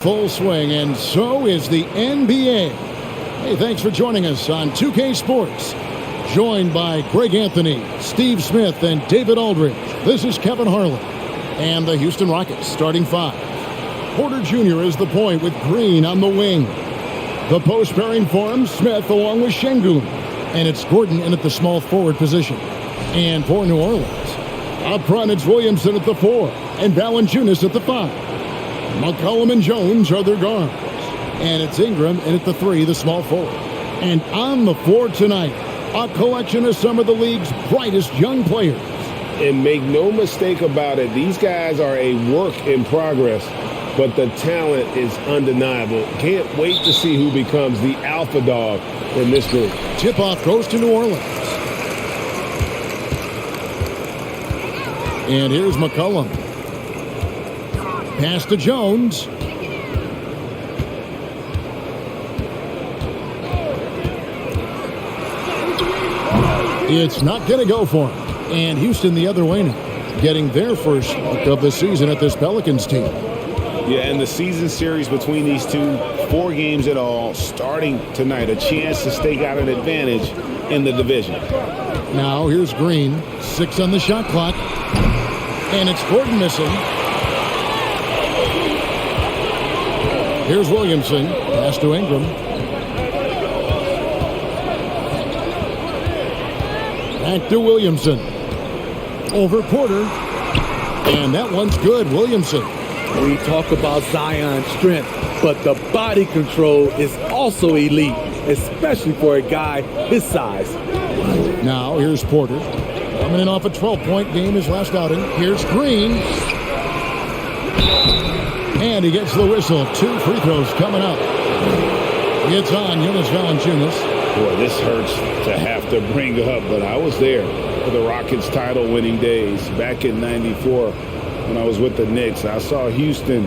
Full swing, and so is the NBA. Hey, thanks for joining us on 2K Sports. Joined by Greg Anthony, Steve Smith, and David Aldridge. This is Kevin Harlan. And the Houston Rockets starting five. Porter Jr. is the point with Green on the wing. The post pairing forms Smith along with Şengün. And it's Gordon in at the small forward position. And for New Orleans, up front it's Williamson at the 4 and Valanciunas at the 5. McCollum and Jones are their guards. And it's Ingram in at the 3, the small forward. And on the floor tonight, a collection of some of the league's brightest young players. And make no mistake about it, these guys are a work in progress, but the talent is undeniable. Can't wait to see who becomes the alpha dog in this group. Tip-off goes to New Orleans. And here's McCollum. Pass to Jones. It's not going to go for him. And Houston the other way now, getting their first of the season at this Pelicans team. Yeah, and the season series between these two, 4 games in all, starting tonight. A chance to stake out an advantage in the division. Now here's Green, 6 on the shot clock. And it's Gordon missing. Here's Williamson, pass to Ingram. Back to Williamson. Over Porter. And that one's good, Williamson. We talk about Zion's strength, but the body control is also elite, especially for a guy his size. Now here's Porter. Coming in off a 12-point game his last outing. Here's Green. And he gets the whistle. 2 free throws coming up. It's on Valanciunas. Boy, this hurts to have to bring up, but I was there for the Rockets title-winning days back in '94 when I was with the Knicks. I saw Houston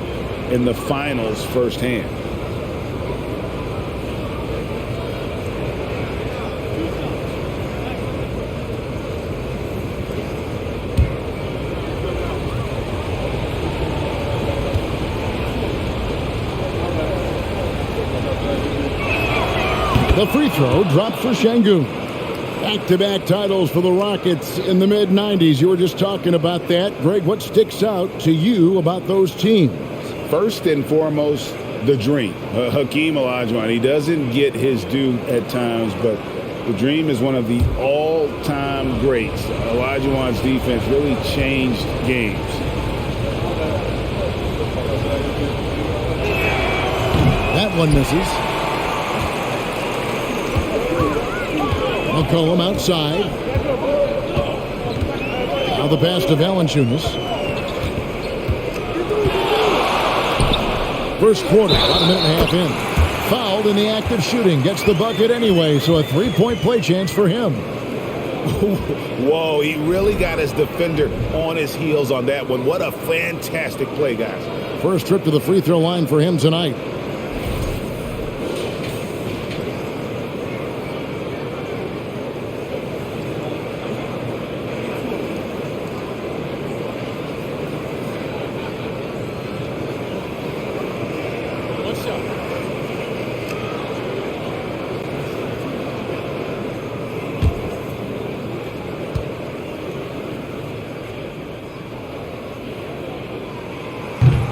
in the finals firsthand. The free throw dropped for Şengün. Back-to-back titles for the Rockets in the mid-90s. You were just talking about that. Greg, what sticks out to you about those teams? First and foremost, the dream. Hakeem Olajuwon, he doesn't get his due at times, but the dream is one of the all-time greats. Olajuwon's defense really changed games. That one misses. McCollum outside. Now the pass to Valanciunas. First quarter, about a minute and a half in. Fouled in the act of shooting. Gets the bucket anyway, so a 3-point play chance for him. Whoa, he really got his defender on his heels on that one. What a fantastic play, guys. First trip to the free throw line for him tonight.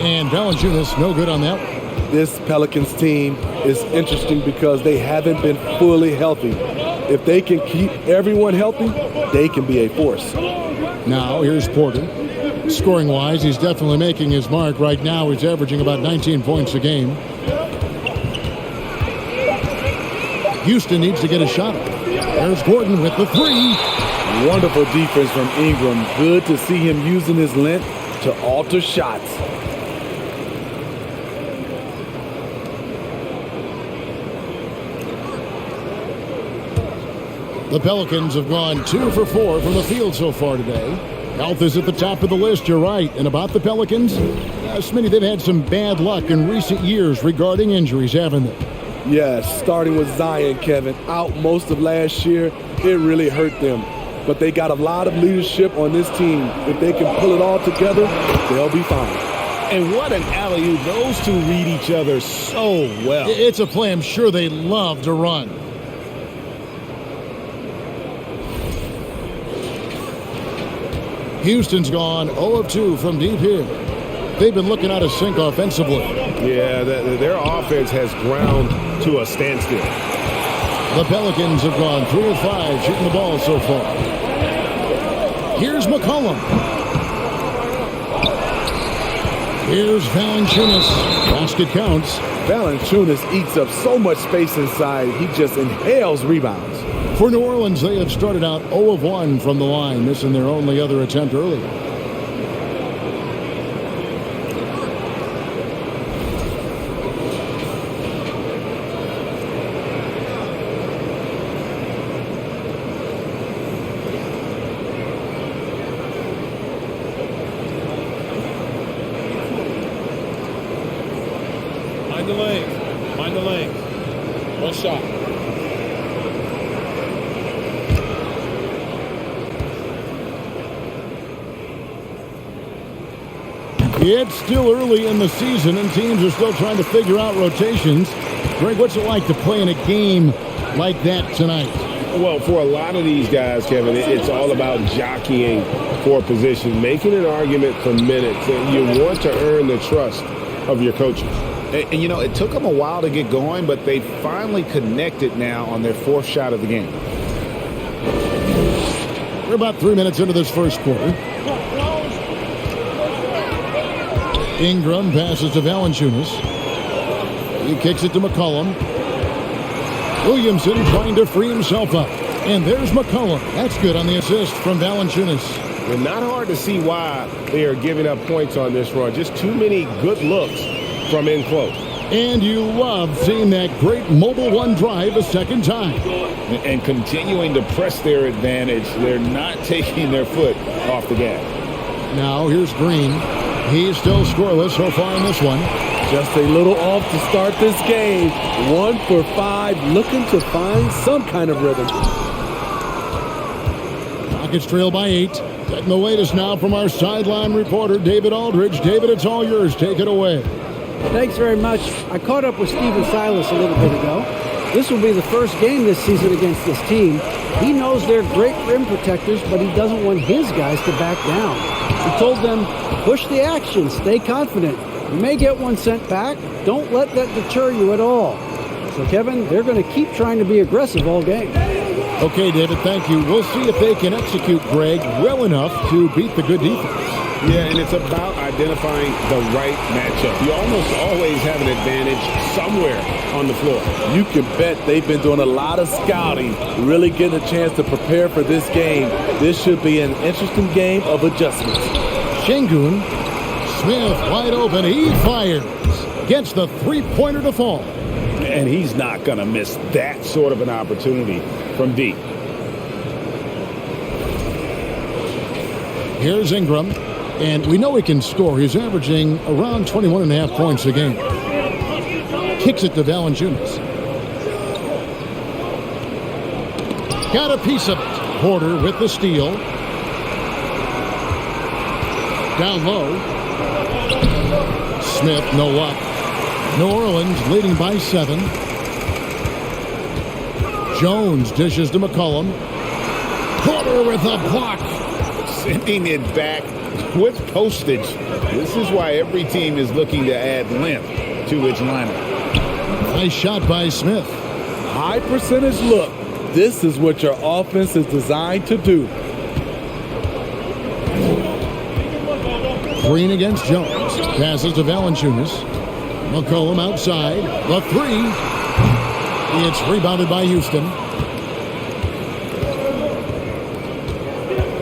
And Valanciunas, no good on that one. This Pelicans team is interesting because they haven't been fully healthy. If they can keep everyone healthy, they can be a force. Now here's Porter. Scoring-wise, he's definitely making his mark. Right now, he's averaging about 19 points a game. Houston needs to get a shot up. There's Gordon with the 3. Wonderful defense from Ingram. Good to see him using his length to alter shots. The Pelicans have gone 2 for 4 from the field so far today. Health is at the top of the list, you're right. And about the Pelicans, Smitty, they've had some bad luck in recent years regarding injuries, haven't they? Yes, starting with Zion, Kevin, out most of last year, it really hurt them. But they got a lot of leadership on this team. If they can pull it all together, they'll be fine. And what an alley-oop. Those two read each other so well. It's a play I'm sure they love to run. Houston's gone 0 of 2 from deep here. They've been looking out of sync offensively. Yeah, their offense has ground to a standstill. The Pelicans have gone 3 of 5 shooting the ball so far. Here's McCollum. Here's Valanciunas. Basket counts. Valanciunas eats up so much space inside, he just inhales rebounds. For New Orleans, they have started out 0 of 1 from the line, missing their only other attempt earlier. Mind the lane. One shot. It's still early in the season, and teams are still trying to figure out rotations. Greg, what's it like to play in a game like that tonight? Well, for a lot of these guys, Kevin, it's all about jockeying for position, making an argument for minutes. You want to earn the trust of your coaches. And, you know, it took them a while to get going, but they finally connected now on their fourth shot of the game. We're about 3 minutes into this first quarter. Ingram passes to Valanciunas. He kicks it to McCollum. Williamson trying to free himself up. And there's McCollum. That's good on the assist from Valanciunas. And not hard to see why they are giving up points on this run. Just too many good looks from in close. And you love seeing that great mobile one drive a second time. And continuing to press their advantage. They're not taking their foot off the gas. Now here's Green. He's still scoreless so far in this one. Just a little off to start this game. 1 for 5, looking to find some kind of rhythm. Rockets trail by 8. Getting the latest now from our sideline reporter, David Aldridge. David, it's all yours. Take it away. Thanks very much. I caught up with Stephen Silas a little bit ago. This will be the first game this season against this team. He knows they're great rim protectors, but he doesn't want his guys to back down. He told them, push the action, stay confident. You may get one sent back. Don't let that deter you at all. So, Kevin, they're going to keep trying to be aggressive all game. Okay, David, thank you. We'll see if they can execute Greg well enough to beat the good defense. Yeah, and it's about identifying the right matchup. You almost always have an advantage somewhere on the floor. You can bet they've been doing a lot of scouting, really getting a chance to prepare for this game. This should be an interesting game of adjustments. Şengün, Smith wide open. He fires. Gets the three-pointer to fall. And he's not going to miss that sort of an opportunity from deep. Here's Ingram. And we know he can score. He's averaging around 21.5 points a game. Kicks it to Valanciunas. Got a piece of it. Porter with the steal. Down low. Smith, no luck. New Orleans leading by 7. Jones dishes to McCollum. Porter with a block. Sending it back with postage. This is why every team is looking to add length to its lineup. Nice shot by Smith. High percentage look. This is what your offense is designed to do. Green against Jones. Passes to Valanciunas. McCollum outside. The three. It's rebounded by Houston.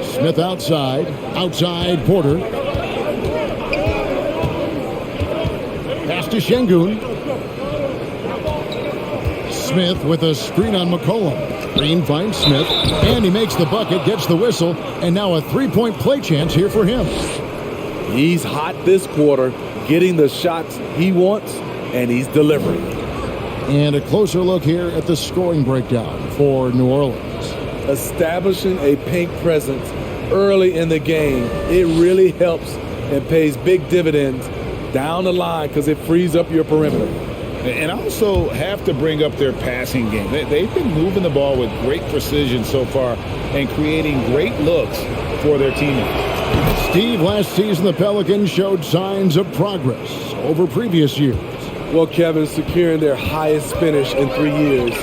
Smith outside. Outside Porter. Pass to Şengün. Smith with a screen on McCollum. Green finds Smith. And he makes the bucket, gets the whistle. And now a three-point play chance here for him. He's hot this quarter, getting the shots he wants, and he's delivering. And a closer look here at the scoring breakdown for New Orleans. Establishing a paint presence early in the game, it really helps and pays big dividends down the line because it frees up your perimeter. And also have to bring up their passing game. They've been moving the ball with great precision so far and creating great looks for their teammates. Steve, last season the Pelicans showed signs of progress over previous years. Well, Kevin, securing their highest finish in 3 years.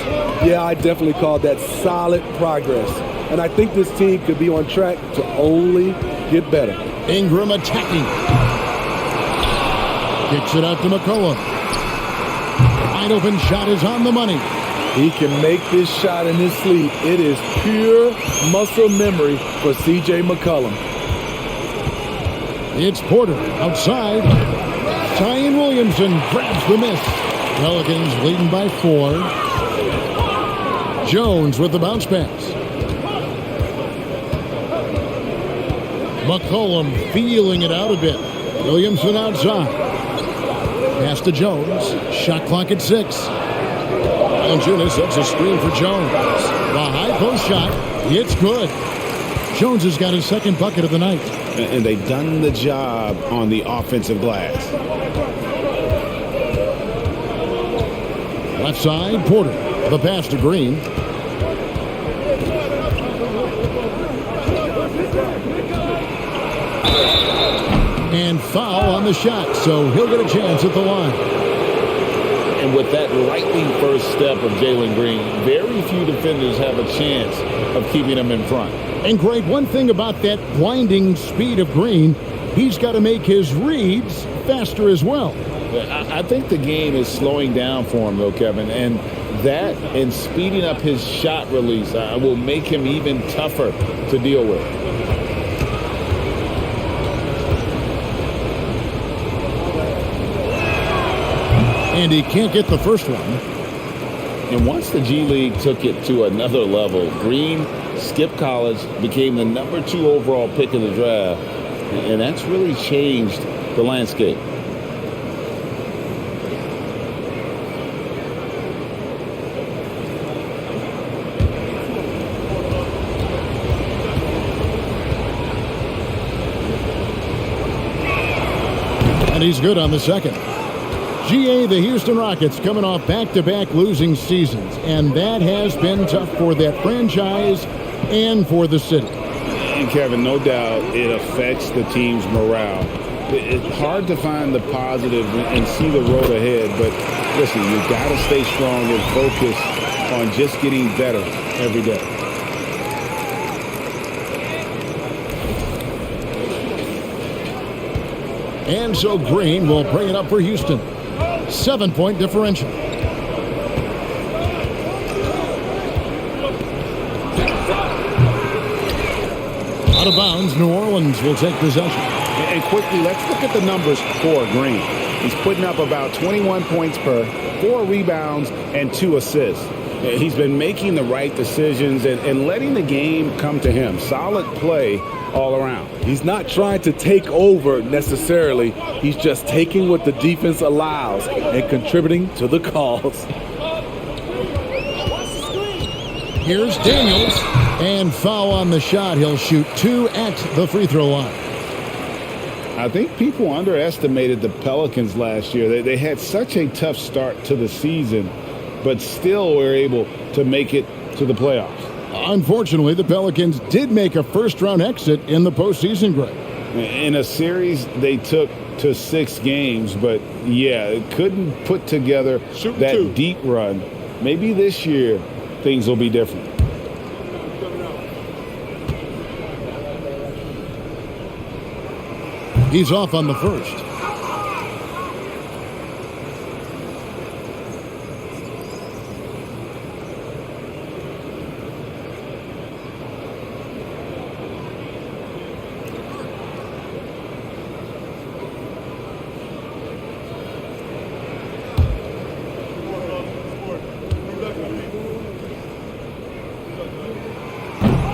Yeah, I definitely call that solid progress. And I think this team could be on track to only get better. Ingram attacking. Kicks it out to McCollum. Wide open shot is on the money. He can make this shot in his sleep. It is pure muscle memory for C.J. McCollum. It's Porter outside. Zion Williamson grabs the miss. Pelicans leading by 4. Jones with the bounce pass. McCollum feeling it out a bit. Williamson outside. Pass to Jones. Shot clock at 6. Valanciunas sets a screen for Jones. The high post shot. It's good. Jones has got his second bucket of the night. And they've done the job on the offensive glass. Left side, Porter. The pass to Green. And foul on the shot, so he'll get a chance at the line. And with that lightning first step of Jalen Green, very few defenders have a chance of keeping him in front. And Greg, one thing about that blinding speed of Green, he's got to make his reads faster as well. I think the game is slowing down for him, though, Kevin, and that and speeding up his shot release will make him even tougher to deal with. And he can't get the first one. And once the G League took it to another level, Green skipped college, became the number 2 overall pick in the draft, and that's really changed the landscape. And he's good on the second. GA, the Houston Rockets coming off back-to-back losing seasons, and that has been tough for that franchise and for the city. And Kevin, no doubt it affects the team's morale. It's hard to find the positive and see the road ahead, but listen, you've got to stay strong and focus on just getting better every day. And so Green will bring it up for Houston. 7-point differential. Out of bounds, New Orleans will take possession. And quickly, let's look at the numbers for Green. He's putting up about 21 points per, 4 rebounds, and 2 assists. He's been making the right decisions and letting the game come to him. Solid play all around. He's not trying to take over necessarily. He's just taking what the defense allows and contributing to the cause. Here's Daniels. And foul on the shot. He'll shoot 2 at the free throw line. I think people underestimated the Pelicans last year. They had such a tough start to the season, but still were able to make it to the playoffs. Unfortunately, the Pelicans did make a first-round exit in the postseason, Greg. In a series they took to 6 games, but yeah, couldn't put together that deep run. Maybe this year things will be different. He's off on the first.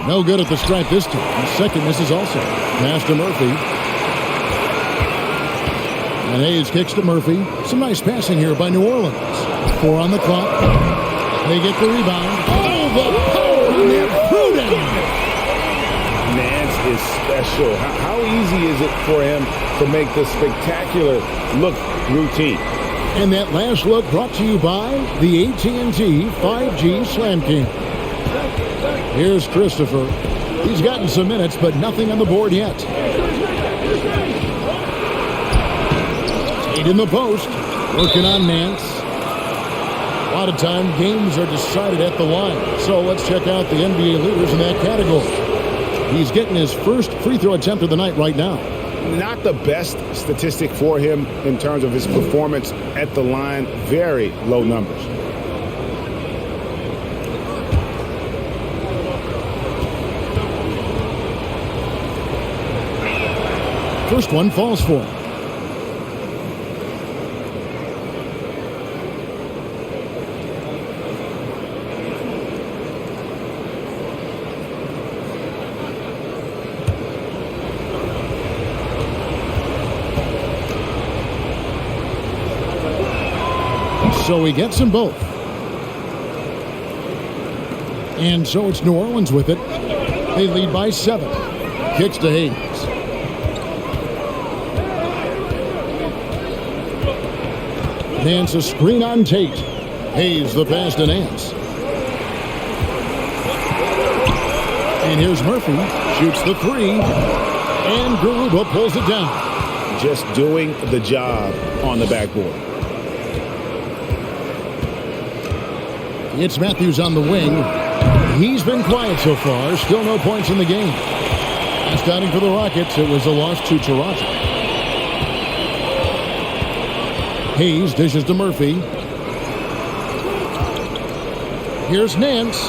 No good at the stripe this time. The second misses also. Pass to Murphy. And Hayes kicks to Murphy. Some nice passing here by New Orleans. 4 on the clock. They get the rebound. Oh, the power on that throw down. Nance is special. How easy is it for him to make the spectacular look routine? And that last look brought to you by the AT&T 5G Slam King. Here's Christopher. He's gotten some minutes, but nothing on the board yet. Eight in the post. Working on Nance. A lot of time, games are decided at the line. So let's check out the NBA leaders in that category. He's getting his first free throw attempt of the night right now. Not the best statistic for him in terms of his performance at the line. Very low numbers. First one falls for him. So he gets them both. And so it's New Orleans with it. They lead by 7. Kicks to Hayes. Nance a screen on Tate. Hayes the pass to Nance. And here's Murphy. Shoots the 3. And Garuba pulls it down. Just doing the job on the backboard. It's Matthews on the wing. He's been quiet so far. Still no points in the game. Last outing for the Rockets, it was a loss to Toronto. Hayes dishes to Murphy. Here's Nance.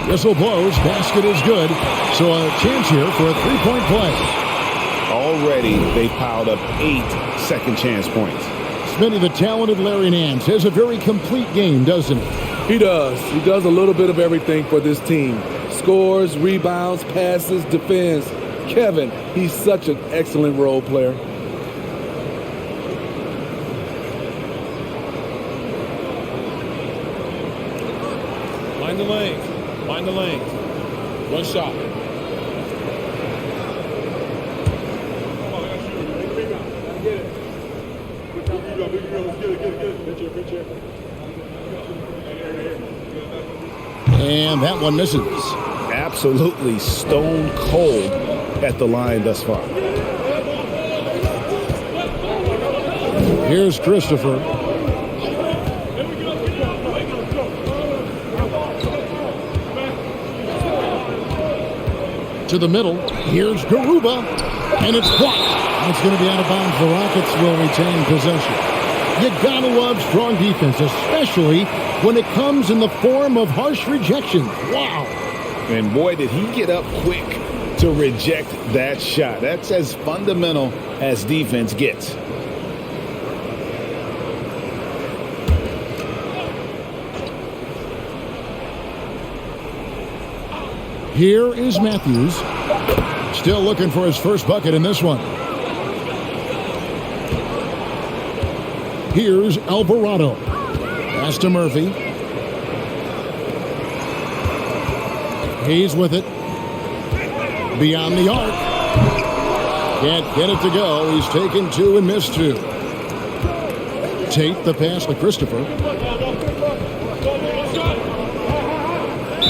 Whistle blows. Basket is good. So a chance here for a three-point play. Already, they've piled up 8 second chance points. Smitty, the talented Larry Nance, has a very complete game, doesn't he? He does. He does a little bit of everything for this team. Scores, rebounds, passes, defends. Kevin, he's such an excellent role player. Mind the lanes. Mind the lanes. One shot. And that one misses. Absolutely stone cold at the line thus far. Here's Christopher. To the middle. Here's Garuba. And it's blocked. It's going to be out of bounds. The Rockets will retain possession. You gotta love strong defense, especially when it comes in the form of harsh rejection. Wow. And boy, did he get up quick to reject that shot. That's as fundamental as defense gets. Here is Matthews. Still looking for his first bucket in this one. Here's Alvarado. Pass to Murphy. He's with it. Beyond the arc. Can't get it to go. He's taken 2 and missed 2. Tate the pass to Christopher.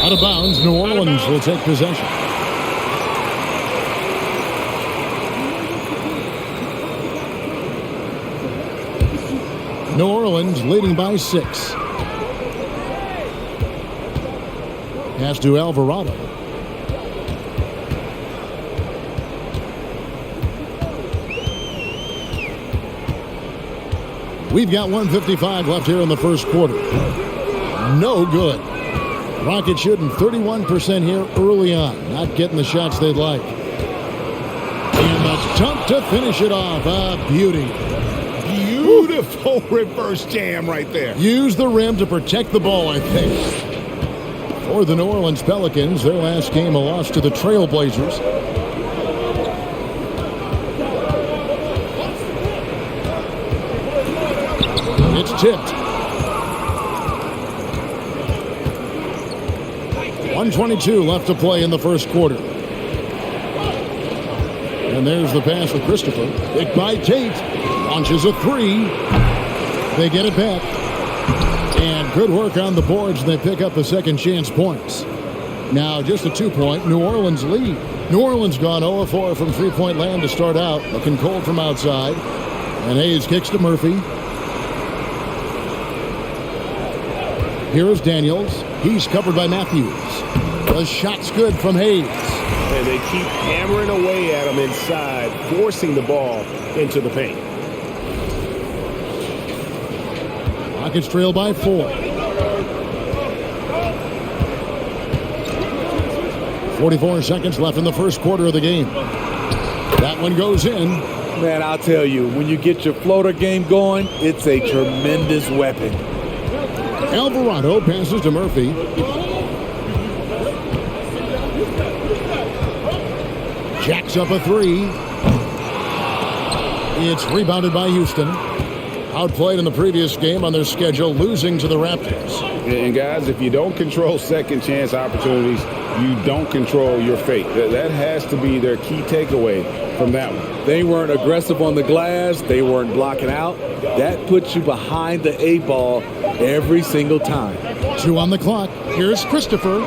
Out of bounds. New Orleans will take possession. New Orleans leading by 6. Pass to Alvarado. We've got 1:55 left here in the first quarter. No good. Rockets shooting 31% here early on. Not getting the shots they'd like. And a dunk to finish it off. A beauty. Beautiful reverse jam right there. Use the rim to protect the ball, I think. For the New Orleans Pelicans, their last game a loss to the Trailblazers. It's tipped. 1:22 left to play in the first quarter. And there's the pass to Christopher. Picked by Tate. Launches a three. They get it back. And good work on the boards, and they pick up the second chance points. Now just a 2-point New Orleans lead. New Orleans gone 0-4 from three-point land to start out. Looking cold from outside. And Hayes kicks to Murphy. Here is Daniels. He's covered by Matthews. The shot's good from Hayes. And they keep hammering away at him inside, forcing the ball into the paint. Rockets trail by 4. 44 seconds left in the first quarter of the game. That one goes in. Man, I'll tell you, when you get your floater game going, it's a tremendous weapon. Alvarado passes to Murphy. Jacks up a three. It's rebounded by Houston. Outplayed in the previous game on their schedule, losing to the Raptors. And guys, if you don't control second chance opportunities, you don't control your fate. That has to be their key takeaway from that one. They weren't aggressive on the glass. They weren't blocking out. That puts you behind the 8-ball every single time. 2 on the clock. Here's Christopher.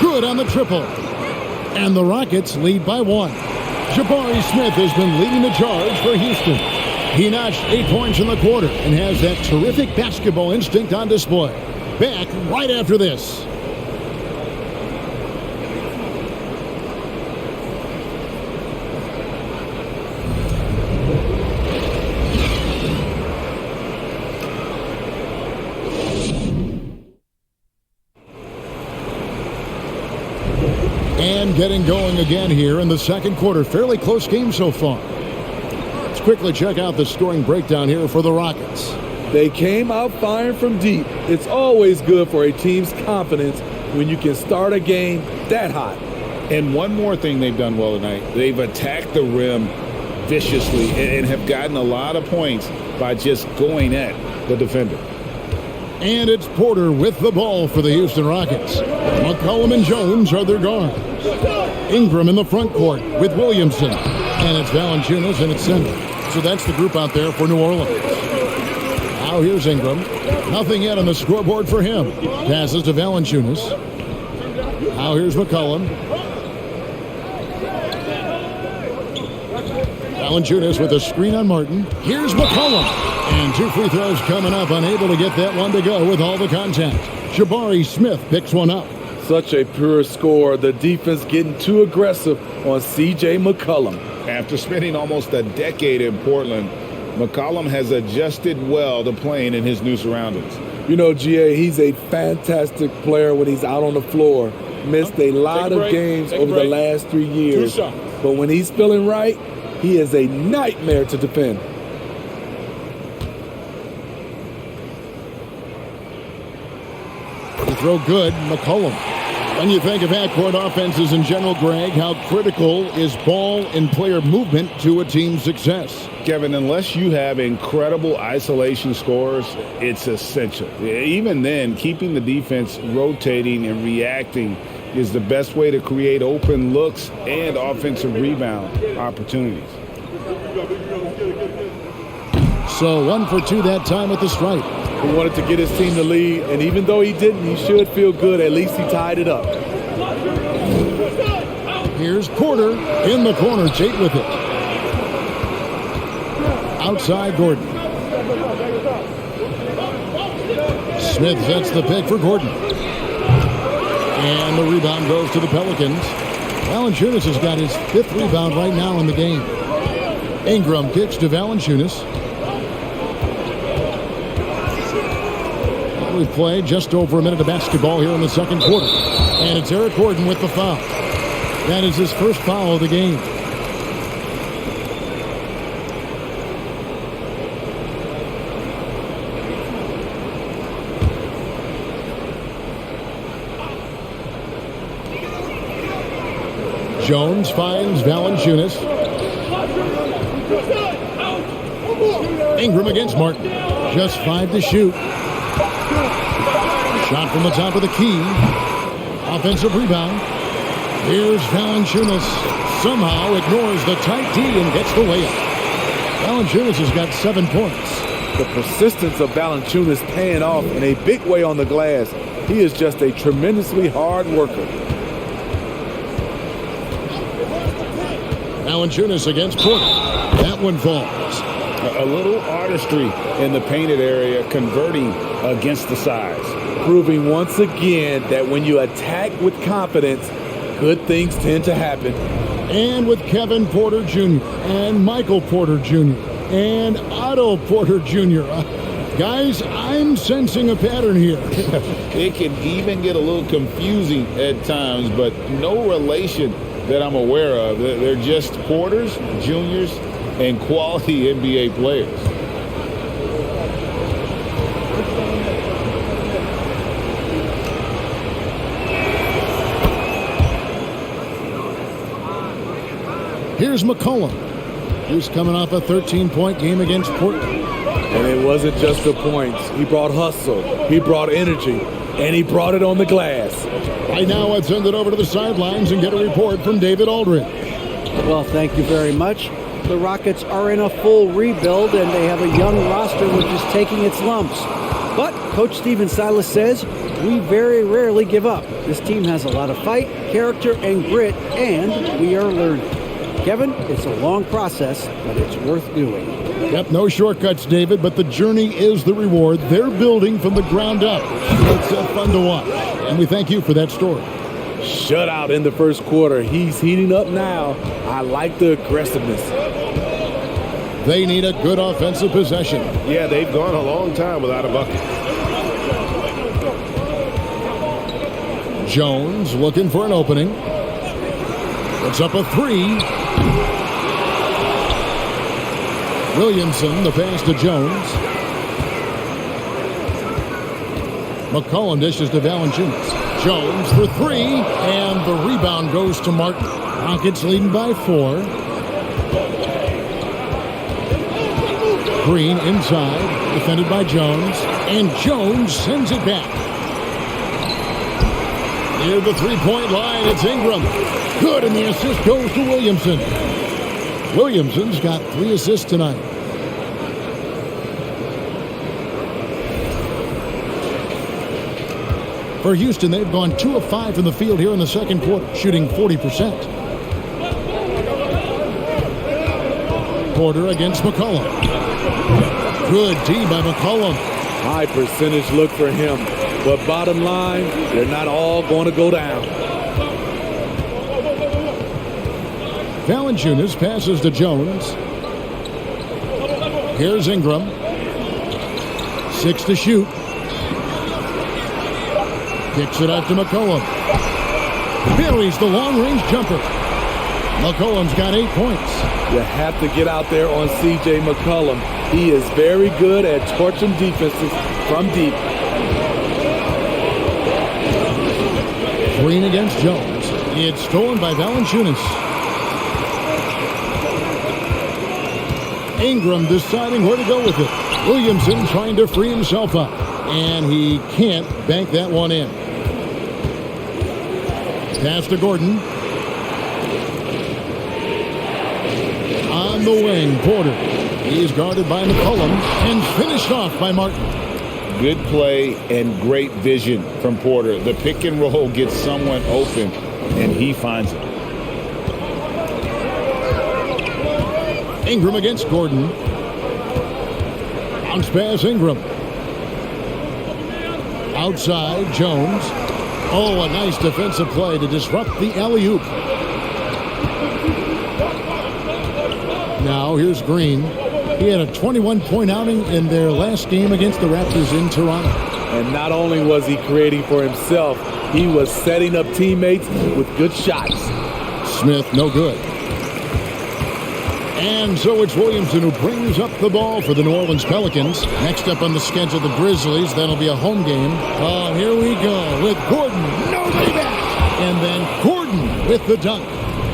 Good on the triple. And the Rockets lead by 1. Jabari Smith has been leading the charge for Houston. He notched 8 points in the quarter and has that terrific basketball instinct on display. Back right after this. And getting going again here in the second quarter. Fairly close game so far. Let's quickly check out the scoring breakdown here for the Rockets. They came out firing from deep. It's always good for a team's confidence when you can start a game that hot. And one more thing they've done well tonight. They've attacked the rim viciously and have gotten a lot of points by just going at the defender. And it's Porter with the ball for the Houston Rockets. McCollum and Jones are their guards. Ingram in the front court with Williamson. And it's Valanciunas in its center. So that's the group out there for New Orleans. Now here's Ingram. Nothing yet on the scoreboard for him. Passes to Valanciunas. Now here's McCollum. Valanciunas with a screen on Martin. Here's McCollum. And 2 free throws coming up. Unable to get that one to go with all the contact. Jabari Smith picks one up. Such a pure score. The defense getting too aggressive on C.J. McCollum. After spending almost a decade in Portland, McCollum has adjusted well to playing in his new surroundings. You know, GA, he's a fantastic player when he's out on the floor. Missed a lot of games over the last 3 years. But when he's feeling right, he is a nightmare to defend. The throw good, McCollum. When you think of half-court offenses in general, Greg, how critical is ball and player movement to a team's success? Kevin, unless you have incredible isolation scores, it's essential. Even then, keeping the defense rotating and reacting is the best way to create open looks and offensive rebound opportunities. So 1 for 2 that time with the strike. He wanted to get his team to lead, and even though he didn't, he should feel good. At least he tied it up. Here's Porter in the corner. Tate with it. Outside Gordon. Smith sets the pick for Gordon. And the rebound goes to the Pelicans. Valanciunas has got his 5th rebound right now in the game. Ingram kicks to Valanciunas. We've played just over a minute of basketball here in the second quarter. And it's Eric Gordon with the foul. That is his first foul of the game. Jones finds Valanciunas. Ingram against Martin. Just 5 to shoot. Shot from the top of the key. Offensive rebound. Here's Valanciunas. somehow ignores the tight D and gets the layup. Valanciunas has got 7 points. The persistence of Valanciunas paying off in a big way on the glass. He is just a tremendously hard worker. Valanciunas against Porter. That one falls. A little artistry in the painted area, converting against the size. Proving once again that when you attack with confidence, good things tend to happen. And with Kevin Porter Jr. and Michael Porter Jr. and Otto Porter Jr. Guys, I'm sensing a pattern here. It can even get a little confusing at times, but no relation that I'm aware of. They're just Porters, Juniors, and quality NBA players. Here's McCollum. He's coming off a 13-point game against Portland. And it wasn't just the points. He brought hustle, he brought energy, and he brought it on the glass. Right now, let's send it over to the sidelines and get a report from David Aldridge. Well, thank you very much. The Rockets are in a full rebuild, and they have a young roster which is taking its lumps. But Coach Stephen Silas says, we very rarely give up. This team has a lot of fight, character, and grit, and we are learning. Kevin, it's a long process, but it's worth doing. Yep, no shortcuts, David, but the journey is the reward. They're building from the ground up. It's fun to watch, and we thank you for that story. Shutout in the first quarter. He's heating up now. I like the aggressiveness. They need a good offensive possession. Yeah, they've gone a long time without a bucket. Jones looking for an opening. It's up a 3. Williamson, the pass to Jones. McCollum dishes to Valanciunas. Jones for 3, and the rebound goes to Martin. Rockets leading by 4. Green inside, defended by Jones, and Jones sends it back. Near the three-point line, it's Ingram. Good, and the assist goes to Williamson. Williamson's got 3 assists tonight. For Houston, they've gone 2 of 5 from the field here in the second quarter, shooting 40%. Porter against McCollum. Good D by McCollum. High percentage look for him. But bottom line, they're not all going to go down. Valanciunas passes to Jones. Here's Ingram. 6 to shoot. Kicks it out to McCollum. Buries the long-range jumper. McCollum's got 8 points. You have to get out there on C.J. McCollum. He is very good at torching defenses from deep. Green against Jones. It's stolen by Valanciunas. Ingram deciding where to go with it. Williamson trying to free himself up. And he can't bank that one in. Pass to Gordon. On the wing, Porter. He's guarded by McCollum and finished off by Martin. Good play and great vision from Porter. The pick and roll gets someone open, and he finds it. Ingram against Gordon. Bounce pass, Ingram. Outside, Jones. Oh, a nice defensive play to disrupt the alley-oop. Now, here's Green. He had a 21-point outing in their last game against the Raptors in Toronto. And not only was he creating for himself, he was setting up teammates with good shots. Smith, no good. And so it's Williamson who brings up the ball for the New Orleans Pelicans. Next up on the schedule, the Grizzlies. That'll be a home game. Oh, here we go with Gordon. No rebound. And then Gordon with the dunk.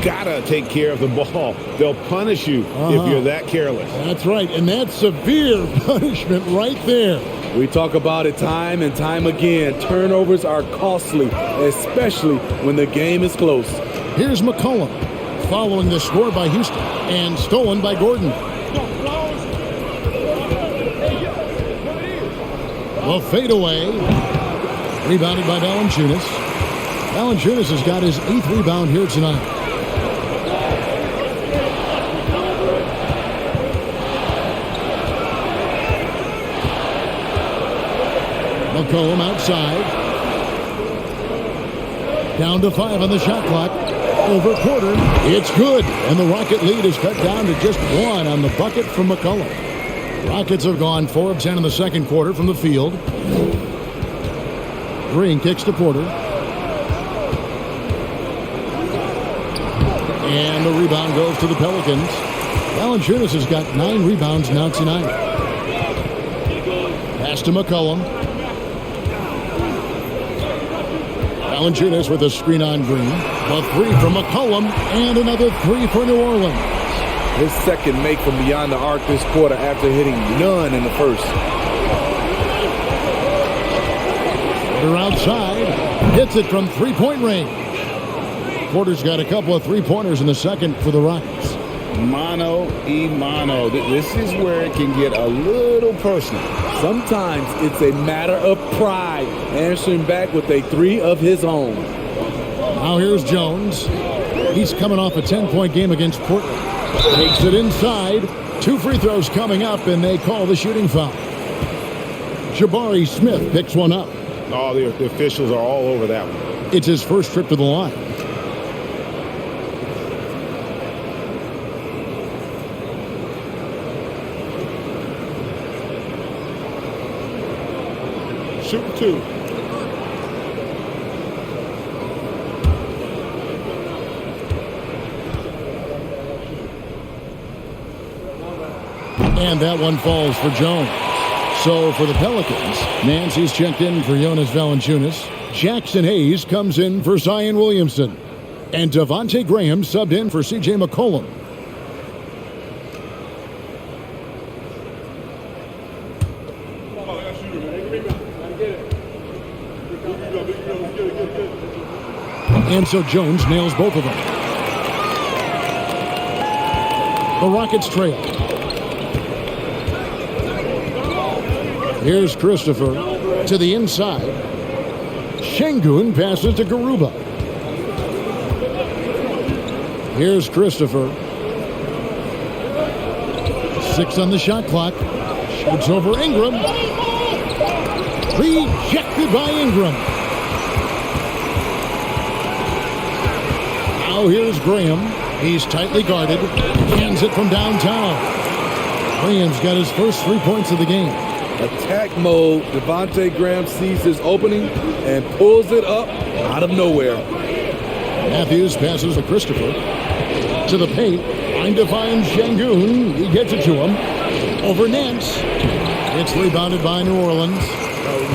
Gotta take care of the ball. They'll punish you if you're that careless. That's right, and that's severe punishment right there. We talk about it time and time again. Turnovers are costly, especially when the game is close. Here's McCollum. following the score by Houston and stolen by Gordon. The fadeaway. Rebounded by Valanciunas. Valanciunas has got his 8th rebound here tonight. McCollum outside. Down to 5 on the shot clock. Over quarter. It's good. And the Rocket lead is cut down to just 1 on the bucket from McCollum. Rockets have gone 4 of 10 in the second quarter from the field. Green kicks to Porter. And the rebound goes to the Pelicans. Valanciunas has got 9 rebounds now tonight. Pass to McCollum. Valanciunas with a screen on Green. A 3 from McCollum and another 3 for New Orleans. His second make from beyond the arc this quarter after hitting none in the first. Porter outside. Hits it from three-point range. Porter's got a couple of three-pointers in the second for the Rockets. Mano y mano. This is where it can get a little personal. Sometimes it's a matter of pride, answering back with a 3 of his own. Now here's Jones. He's coming off a 10-point game against Portland. Takes it inside. 2 free throws coming up, and they call the shooting foul. Jabari Smith picks one up. Oh, the officials are all over that one. It's his first trip to the line. Shoot 2. And that one falls for Jones. So for the Pelicans, Nancy's checked in for Jonas Valanciunas. Jackson Hayes comes in for Zion Williamson. And Devontae Graham subbed in for C.J. McCollum. And so Jones nails both of them. The Rockets trail. Here's Christopher to the inside. Şengün passes to Garuba. Here's Christopher. 6 on the shot clock. Shoots over Ingram. Rejected by Ingram. Now here's Graham. He's tightly guarded. Hands it from downtown. Graham's got his first 3 points of the game. Attack mode. Devontae Graham sees his opening and pulls it up out of nowhere. Matthews passes to Christopher. To the paint. Trying to find Şengün. He gets it to him. Over Nance. It's rebounded by New Orleans.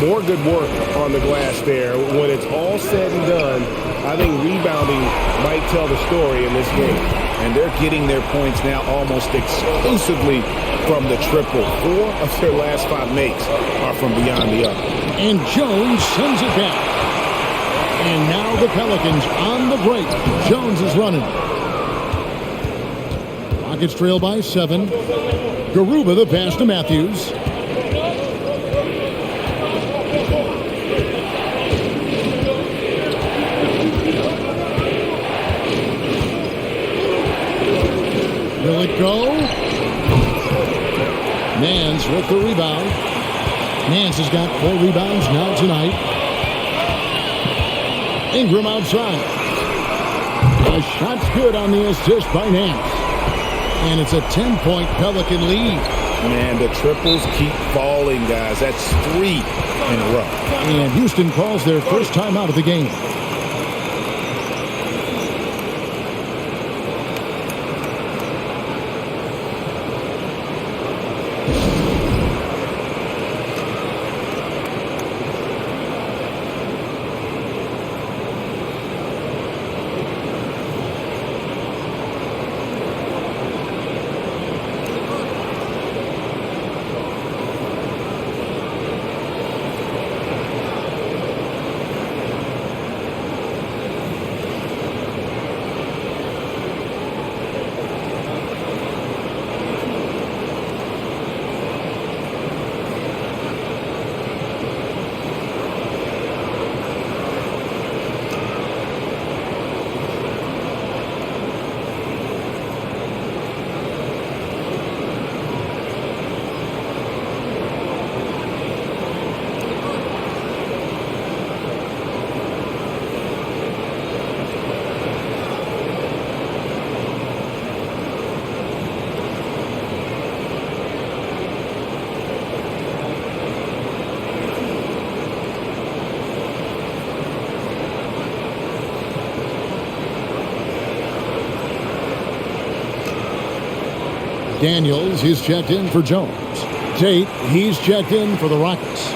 More good work on the glass there. When it's all said and done, I think rebounding might tell the story in this game. And they're getting their points now almost exclusively from the triple. 4 of their last 5 makes are from beyond the arc. And Jones sends it back. And now the Pelicans on the break. Jones is running. Rockets trail by 7. Garuba the pass to Matthews. Will it go? Nance with the rebound. Nance has got 4 rebounds now tonight. Ingram outside. The shot's good on the assist by Nance. And it's a 10-point Pelican lead. Man, the triples keep falling, guys. That's 3 in a row. And Houston calls their first timeout of the game. Daniels, he's checked in for Jones. Tate, he's checked in for the Rockets.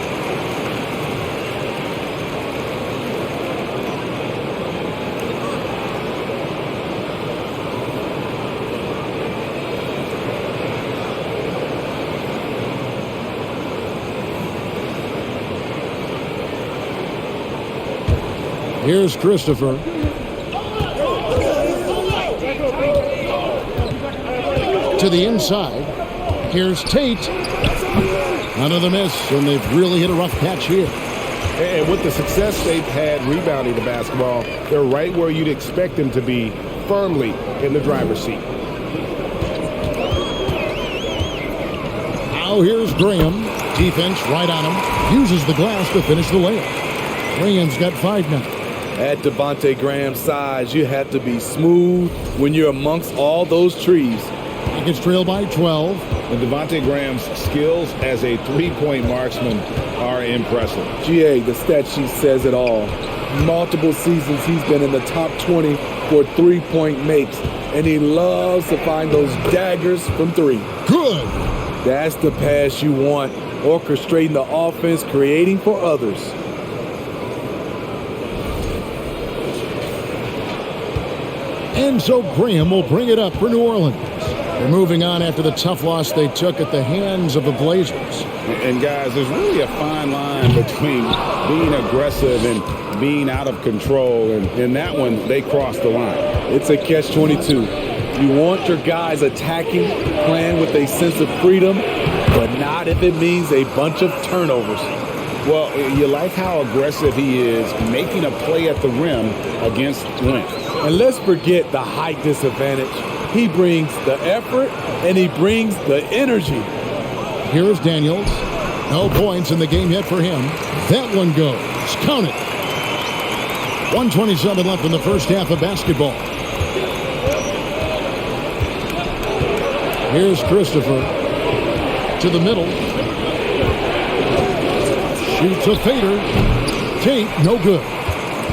Here's Christopher. To the inside. Here's Tate. Another miss, and they've really hit a rough patch here. And with the success they've had rebounding the basketball, they're right where you'd expect them to be, firmly in the driver's seat. Now here's Graham. Defense right on him. Uses the glass to finish the layup. Graham's got 5 now. At Devontae Graham's size, you have to be smooth when you're amongst all those trees. He gets trailed by 12. And Devontae Graham's skills as a three-point marksman are impressive. GA, the stat sheet says it all. Multiple seasons he's been in the top 20 for three-point makes, and he loves to find those daggers from 3. Good. That's the pass you want, orchestrating the offense, creating for others. And so Graham will bring it up for New Orleans. They're moving on after the tough loss they took at the hands of the Blazers. And guys, there's really a fine line between being aggressive and being out of control. And in that one, they crossed the line. It's a catch-22. You want your guys attacking, playing with a sense of freedom, but not if it means a bunch of turnovers. Well, you like how aggressive he is making a play at the rim against length. And let's forget the height disadvantage. He brings the effort, and he brings the energy. Here's Daniels. No points in the game yet for him. That one goes. Count it. 1:27 left in the first half of basketball. Here's Christopher. To the middle. Shoots a fader. Tate, no good.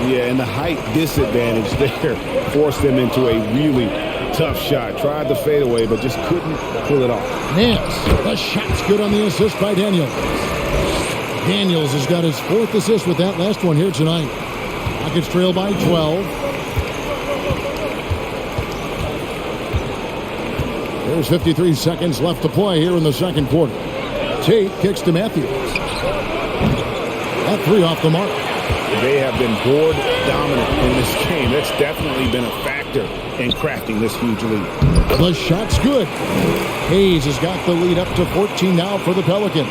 Yeah, and the height disadvantage there forced him into a really tough shot. Tried the fadeaway, but just couldn't pull it off. Nance, the shot's good on the assist by Daniels. Daniels has got his 4th assist with that last one here tonight. Rockets trail by 12. There's 53 seconds left to play here in the second quarter. Tate kicks to Matthews. That 3 off the mark. They have been board dominant in this game. That's definitely been a factor in crafting this huge lead. The shot's good. Hayes has got the lead up to 14 now for the Pelicans.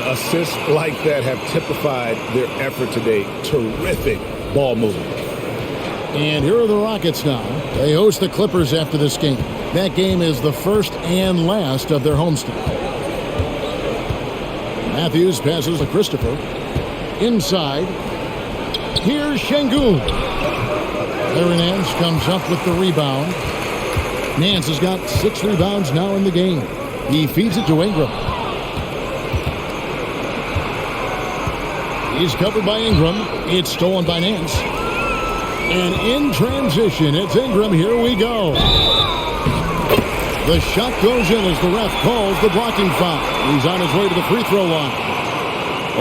Assists like that have typified their effort today. Terrific ball movement. And here are the Rockets now. They host the Clippers after this game. That game is the first and last of their homestand. Matthews passes to Christopher. Inside. Here's Şengün. Larry Nance comes up with the rebound. Nance has got 6 rebounds now in the game. He feeds it to Ingram. He's covered by Ingram. It's stolen by Nance. And in transition, it's Ingram. Here we go. The shot goes in as the ref calls the blocking foul. He's on his way to the free throw line.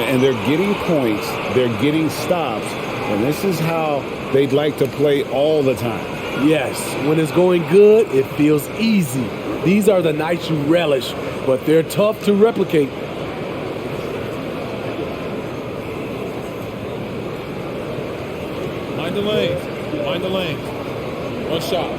And they're getting points. They're getting stops. And this is how they'd like to play all the time. Yes, when it's going good, it feels easy. These are the nights you relish, but they're tough to replicate. Mind the lanes. Mind the lanes. One shot.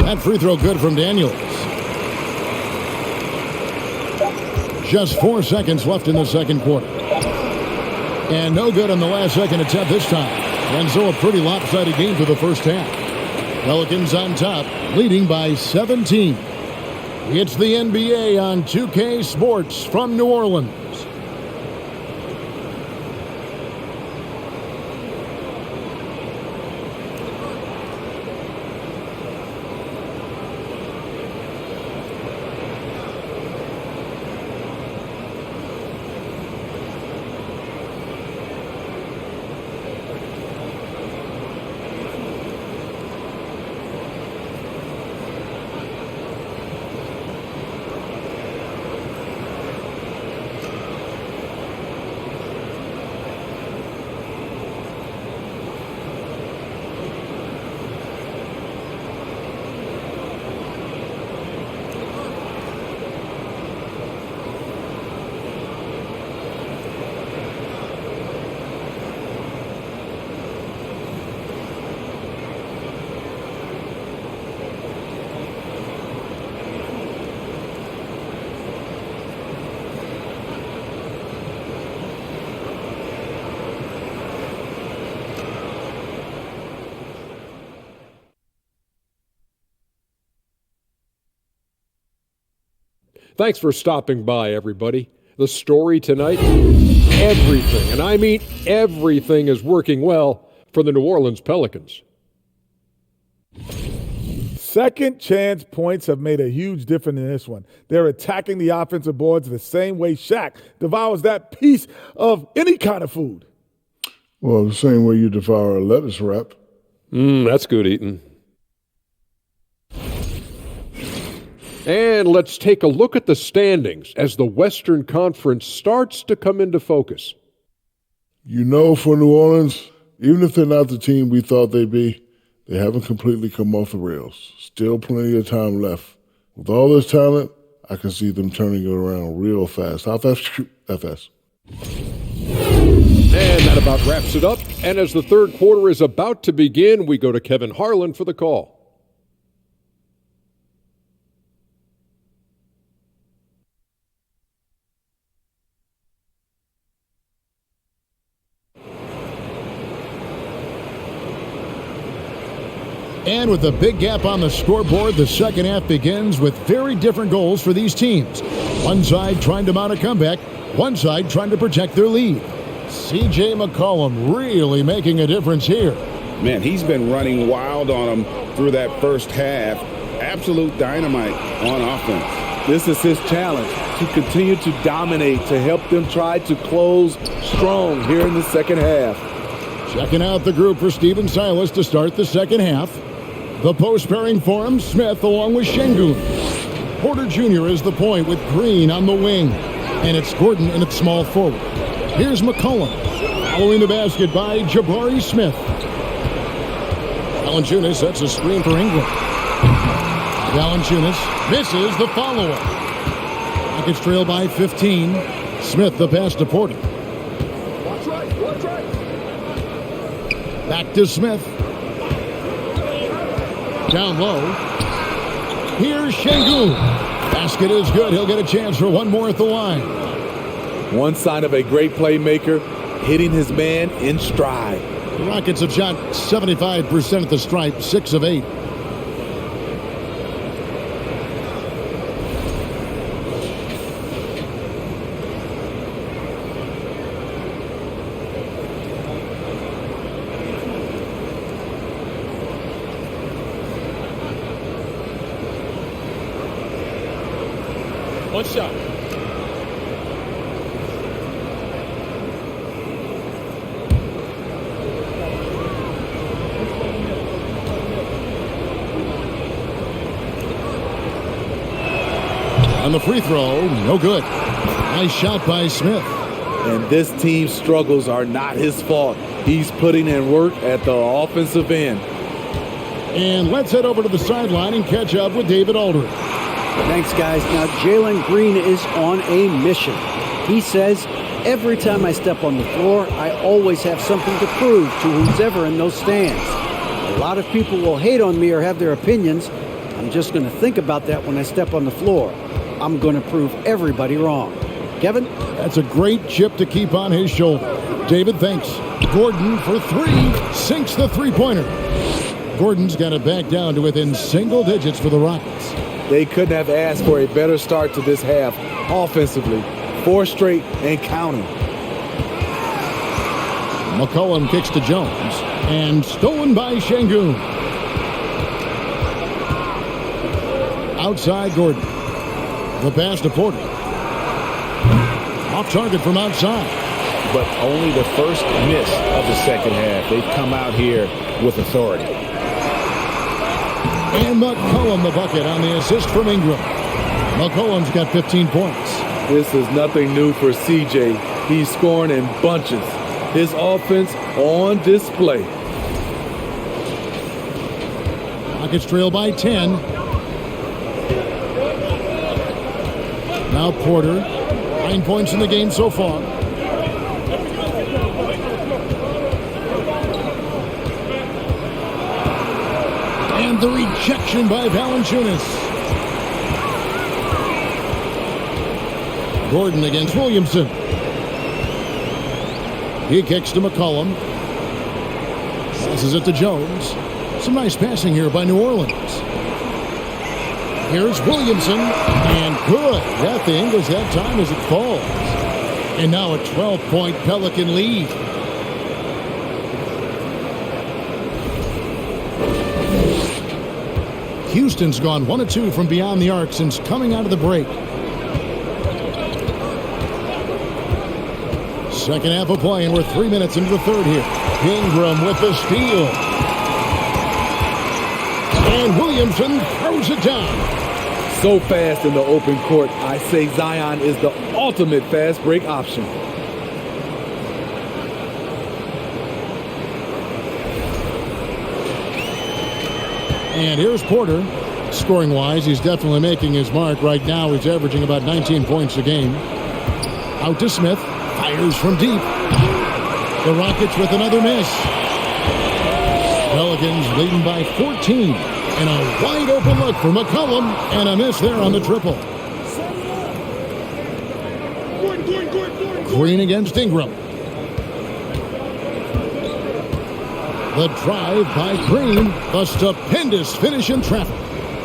That free throw good from Daniels. Just 4 seconds left in the second quarter. And no good on the last second attempt this time. And so a pretty lopsided game for the first half. Pelicans on top, leading by 17. It's the NBA on 2K Sports from New Orleans. Thanks for stopping by, everybody. The story tonight, everything, and I mean everything, is working well for the New Orleans Pelicans. Second chance points have made a huge difference in this one. They're attacking the offensive boards the same way Shaq devours that piece of any kind of food. Well, the same way you devour a lettuce wrap. That's good eating. And let's take a look at the standings as the Western Conference starts to come into focus. You know, for New Orleans, even if they're not the team we thought they'd be, they haven't completely come off the rails. Still plenty of time left. With all this talent, I can see them turning it around real fast. How fast? That fast. And that about wraps it up. And as the third quarter is about to begin, we go to Kevin Harlan for the call. And with a big gap on the scoreboard, the second half begins with very different goals for these teams. One side trying to mount a comeback, one side trying to protect their lead. C.J. McCollum really making a difference here. Man, he's been running wild on them through that first half. Absolute dynamite on offense. This is his challenge, to continue to dominate, to help them try to close strong here in the second half. Checking out the group for Stephen Silas to start the second half. The post pairing for him, Smith along with Şengün. Porter Jr. is the point with Green on the wing. And it's Gordon in at small forward. Here's McCollum. Following the basket by Jabari Smith. Valanciunas sets a screen for Ingram. Valanciunas misses the follow-up. Rockets trail by 15. Smith the pass to Porter. Back to Smith. Down low. Here's Şengün. Basket is good. He'll get a chance for one more at the line. One sign of a great playmaker, hitting his man in stride. The Rockets have shot 75% at the stripe, 6 of 8. One shot. On the free throw, no good. Nice shot by Smith. And this team's struggles are not his fault. He's putting in work at the offensive end. And let's head over to the sideline and catch up with David Aldridge. Thanks, guys. Now, Jalen Green is on a mission. He says, every time I step on the floor, I always have something to prove to who's ever in those stands. A lot of people will hate on me or have their opinions. I'm just going to think about that when I step on the floor. I'm going to prove everybody wrong. Kevin? That's a great chip to keep on his shoulder. David, thanks. Gordon for three. Sinks the three-pointer. Gordon's got it back down to within single digits for the Rockets. They couldn't have asked for a better start to this half offensively. 4 straight and counting. McCollum kicks to Jones. And stolen by Şengün. Outside Gordon. The pass to Porter. Off target from outside. But only the first miss of the second half. They've come out here with authority. And McCollum the bucket on the assist from Ingram. McCollum's got 15 points. This is nothing new for CJ. He's scoring in bunches. His offense on display. Rockets trail by 10. Now Porter. 9 points in the game so far. And the rejection by Valanciunas. Gordon against Williamson. He kicks to McCollum. Passes it to Jones. Some nice passing here by New Orleans. Here's Williamson, and good. Got the English that time as it falls. And now a 12-point Pelican lead. Houston's gone 1 of 2 from beyond the arc since coming out of the break. Second half of play, and we're 3 minutes into the third here. Ingram with the steal. And Williamson throws it down. So fast in the open court, I say Zion is the ultimate fast break option. And here's Porter. Scoring-wise, he's definitely making his mark. Right now, he's averaging about 19 points a game. Out to Smith. Fires from deep. The Rockets with another miss. Pelicans leading by 14. And a wide open look for McCollum. And a miss there on the triple. Green against Ingram. The drive by Green. A stupendous finish in traffic.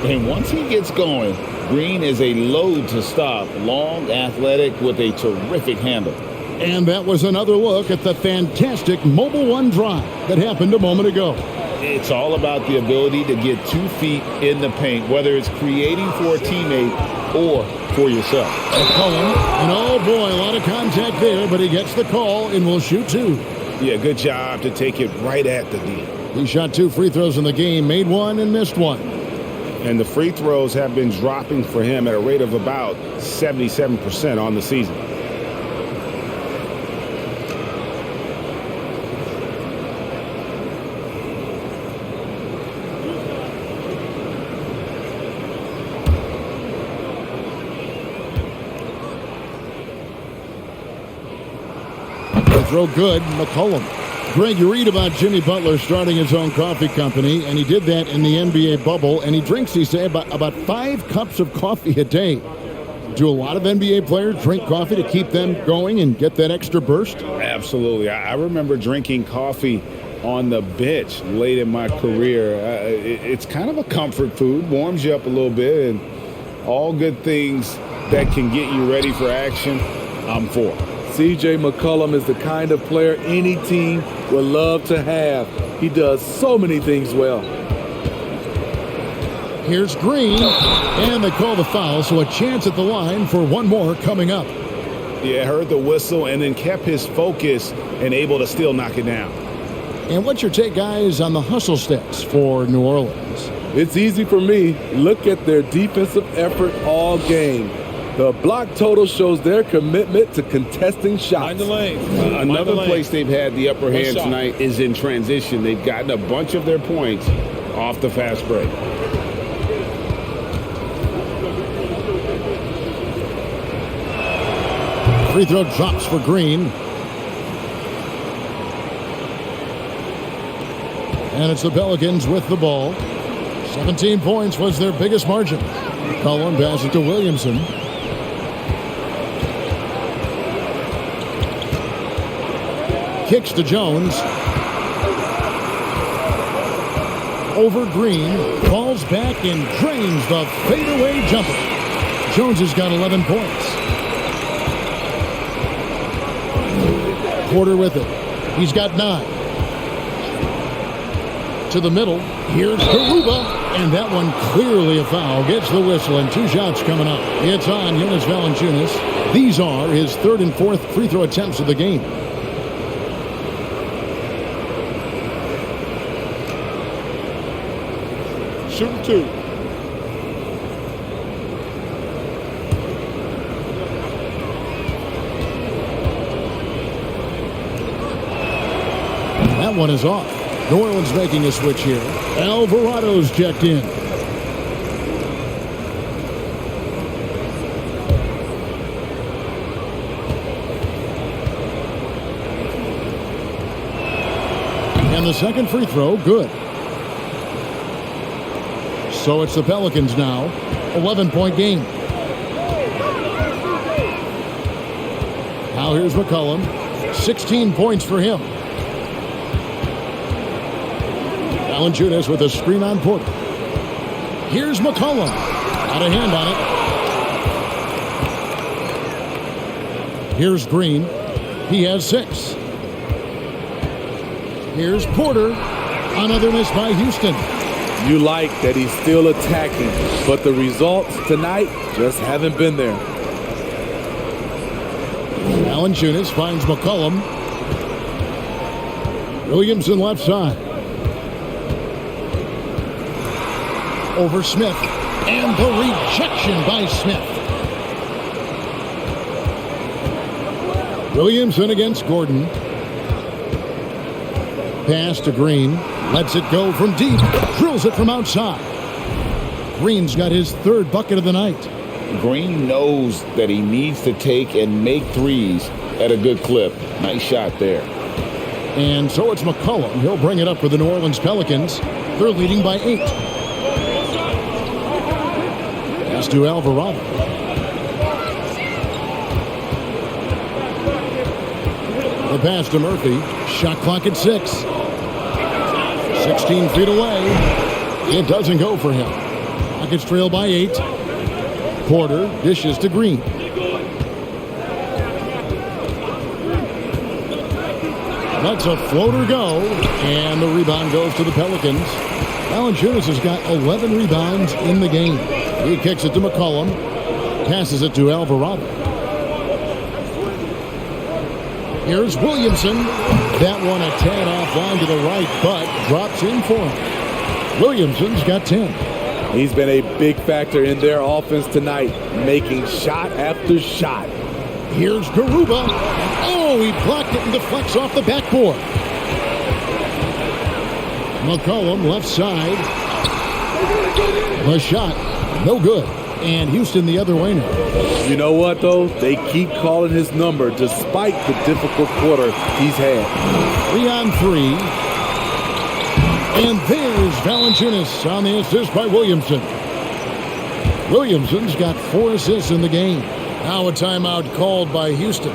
And once he gets going, Green is a load to stop. Long, athletic, with a terrific handle. And that was another look at the fantastic Mobile One drive that happened a moment ago. It's all about the ability to get 2 feet in the paint, whether it's creating for a teammate or for yourself. McCollum, and oh boy, a lot of contact there, but he gets the call and will shoot 2. Yeah, good job to take it right at the D. He shot 2 free throws in the game, made 1 and missed 1. And the free throws have been dropping for him at a rate of about 77% on the season. Throw good, McCollum. Greg, you read about Jimmy Butler starting his own coffee company, and he did that in the NBA bubble, and he drinks, he said, about 5 cups of coffee a day. Do a lot of NBA players drink coffee to keep them going and get that extra burst? Absolutely. I remember drinking coffee on the bench late in my career. It's kind of a comfort food, warms you up a little bit, and all good things that can get you ready for action, I'm for. C.J. McCollum is the kind of player any team would love to have. He does so many things well. Here's Green, and they call the foul, so a chance at the line for one more coming up. Yeah, heard the whistle and then kept his focus and able to still knock it down. And what's your take, guys, on the hustle stats for New Orleans? It's easy for me. Look at their defensive effort all game. The block total shows their commitment to contesting shots. Find the lane. Another place they've had the upper hand tonight is in transition. They've gotten a bunch of their points off the fast break. Free throw drops for Green. And it's the Pelicans with the ball. 17 points was their biggest margin. Cullen passes it to Williamson. Kicks to Jones. Over Green. Falls back and drains the fadeaway jumper. Jones has got 11 points. Porter with it. He's got 9. To the middle. Here's Garuba. And that one clearly a foul. Gets the whistle and 2 shots coming up. It's on Jonas Valanciunas. These are his 3rd and 4th free throw attempts of the game. Shooting 2. That one is off. New Orleans making a switch here. Alvarado's checked in. And the second free throw, good. So it's the Pelicans now. 11-point game. Now here's McCollum. 16 points for him. Valanciunas with a screen on Porter. Here's McCollum. Got a hand on it. Here's Green. He has 6. Here's Porter. Another miss by Houston. You like that he's still attacking, but the results tonight just haven't been there. Valanciunas finds McCollum. Williamson left side. Over Smith. And the rejection by Smith. Williamson against Gordon. Pass to Green. Lets it go from deep. Drills it from outside. Green's got his 3rd bucket of the night. Green knows that he needs to take and make threes at a good clip. Nice shot there. And so it's McCollum. He'll bring it up for the New Orleans Pelicans. They're leading by 8. Pass to Alvarado. The pass to Murphy. Shot clock at 6. 16 feet away. It doesn't go for him. Rockets trail by 8. Porter dishes to Green. Lets a floater go, and the rebound goes to the Pelicans. Valanciunas has got 11 rebounds in the game. He kicks it to McCollum. Passes it to Alvarado. Here's Williamson. That one a tad offline to the right, but drops in for him. Williamson's got 10. He's been a big factor in their offense tonight, making shot after shot. Here's Garuba. Oh, he blocked it and deflects off the backboard. McCollum left side. The shot, no good. And Houston the other way now. You know what, though? They keep calling his number despite the difficult quarter he's had. 3 on 3. And there's Valanciunas on the assist by Williamson. Williamson's got 4 assists in the game. Now a timeout called by Houston.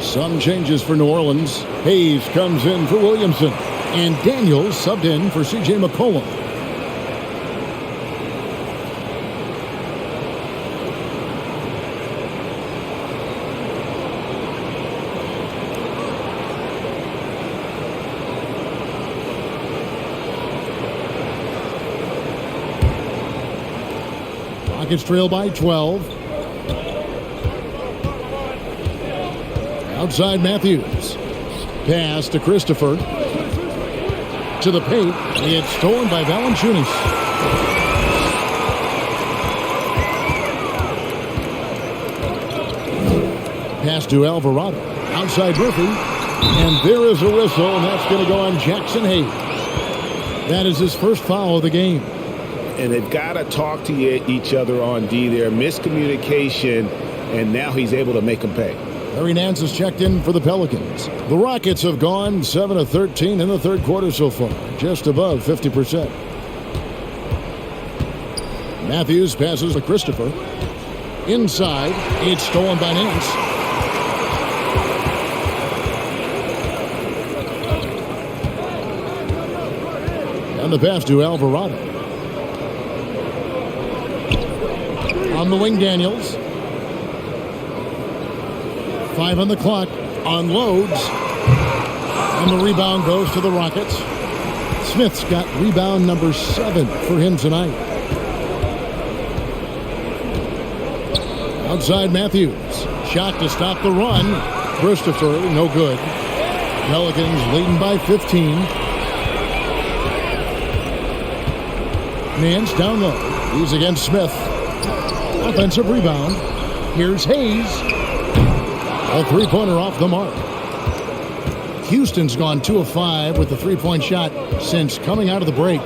Some changes for New Orleans. Hayes comes in for Williamson. And Daniels subbed in for C.J. McCollum. Rockets trail by 12. Outside Matthews. Pass to Christopher. To the paint. It's stolen by Valanciunas. Pass to Alvarado. Outside Murphy. And there is a whistle, and that's going to go on Jackson Hayes. That is his first foul of the game. And they've got to talk to each other on D there. Miscommunication, and now he's able to make them pay. Larry Nance has checked in for the Pelicans. The Rockets have gone 7 of 13 in the third quarter so far, just above 50%. Matthews passes to Christopher. Inside, it's stolen by Nance. On the pass to Alvarado. On the wing, Daniels. 5 on the clock. Unloads. And the rebound goes to the Rockets. Smith's got rebound number 7 for him tonight. Outside Matthews. Shot to stop the run. Christopher, no good. Pelicans leading by 15. Nance down low. He's against Smith. Offensive rebound. Here's Hayes. A three-pointer off the mark. Houston's gone 2 of 5 with the three-point shot since coming out of the break.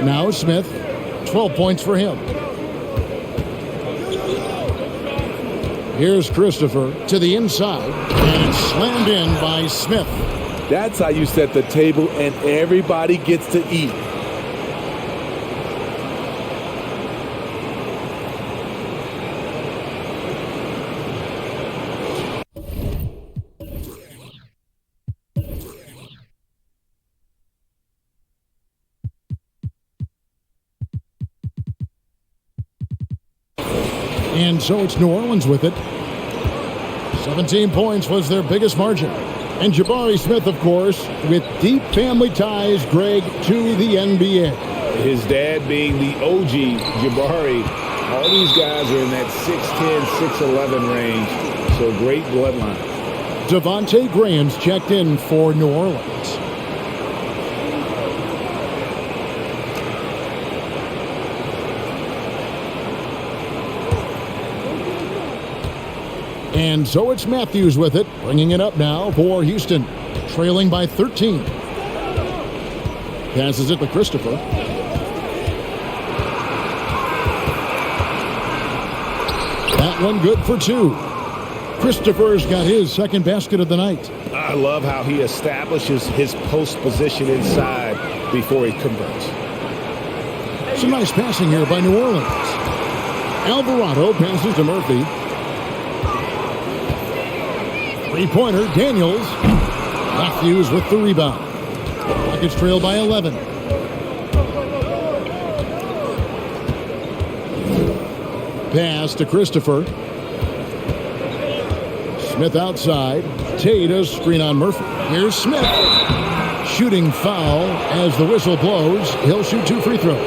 Now Smith, 12 points for him. Here's Christopher to the inside, and it's slammed in by Smith. That's how you set the table, and everybody gets to eat. And so it's New Orleans with it. 17 points was their biggest margin. And Jabari Smith, of course, with deep family ties, Greg, to the NBA. His dad being the OG Jabari. All these guys are in that 6'10", 6'11" range. So great bloodline. Devontae Graham's checked in for New Orleans. And so it's Matthews with it, bringing it up now for Houston, trailing by 13. Passes it to Christopher. That one good for 2. Christopher's got his second basket of the night. I love how he establishes his post position inside before he converts. Some nice passing here by New Orleans. Alvarado passes to Murphy. Three-pointer, Daniels. Matthews with the rebound. Rockets trail by 11. Pass to Christopher. Smith outside. Tate a screen on Murphy. Here's Smith. Shooting foul as the whistle blows. He'll shoot 2 free throws.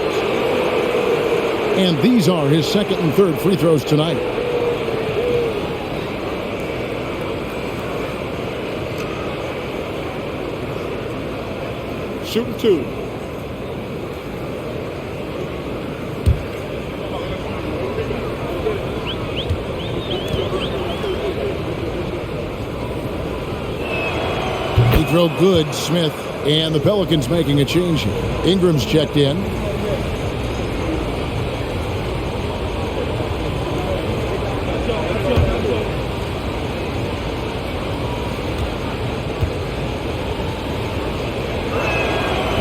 And these are his second and third free throws tonight. Shooting 2. He throw good, Smith, and the Pelicans making a change here. Ingram's checked in.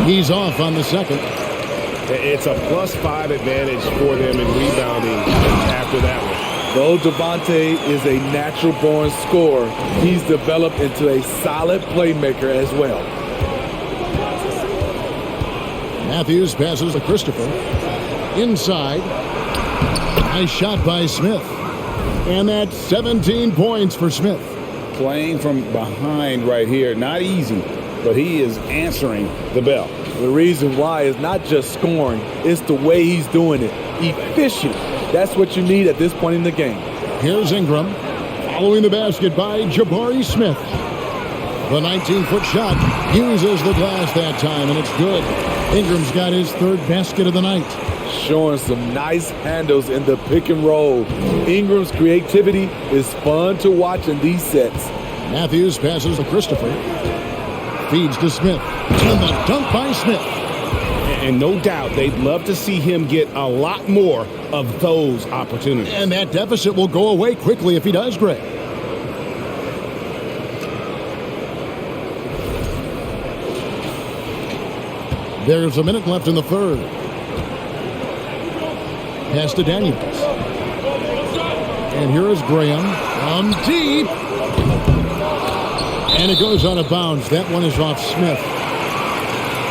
He's off on the second. It's a +5 advantage for them in rebounding after that one. Though Devontae is a natural-born scorer, he's developed into a solid playmaker as well. Matthews passes to Christopher. Inside. Nice shot by Smith. And that's 17 points for Smith. Playing from behind right here. Not easy, but he is answering the bell. The reason why is not just scoring, it's the way he's doing it. Efficient. That's what you need at this point in the game. Here's Ingram. Following the basket by Jabari Smith. The 19-foot shot uses the glass that time, and it's good. Ingram's got his third basket of the night. Showing some nice handles in the pick and roll. Ingram's creativity is fun to watch in these sets. Matthews passes to Christopher. Feeds to Smith. And the dunk by Smith. And no doubt they'd love to see him get a lot more of those opportunities. And that deficit will go away quickly if he does, Greg. There's a minute left in the third. Pass to Daniels. And here is Graham from deep. And it goes out of bounds. That one is off Smith.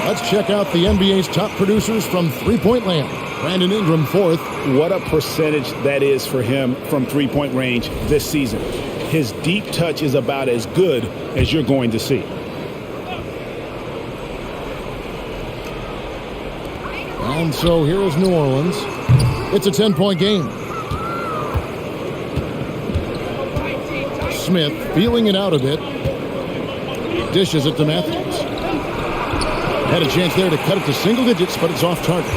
Let's check out the NBA's top producers from three-point land. Brandon Ingram, fourth. What a percentage that is for him from three-point range this season. His deep touch is about as good as you're going to see. And so here is New Orleans. It's a 10-point game. Smith feeling it out a bit. Dishes it to Matthews. Had a chance there to cut it to single digits, but it's off target.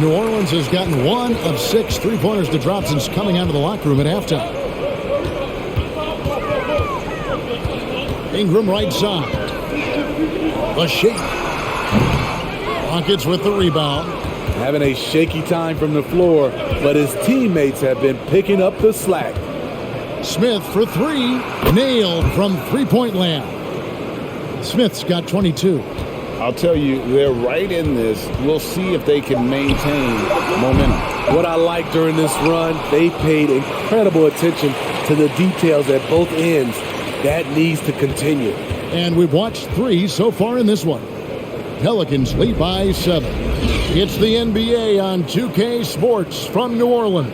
New Orleans has gotten 1 of 6 three-pointers to drop since coming out of the locker room at halftime. Ingram right side. A shake. Rockets with the rebound. Having a shaky time from the floor, but his teammates have been picking up the slack. Smith for three. Nailed from three-point land. Smith's got 22. I'll tell you, they're right in this. We'll see if they can maintain momentum. What I like during this run, they paid incredible attention to the details at both ends. That needs to continue. And we've watched 3 so far in this one. Pelicans lead by 7. It's the NBA on 2K Sports from New Orleans.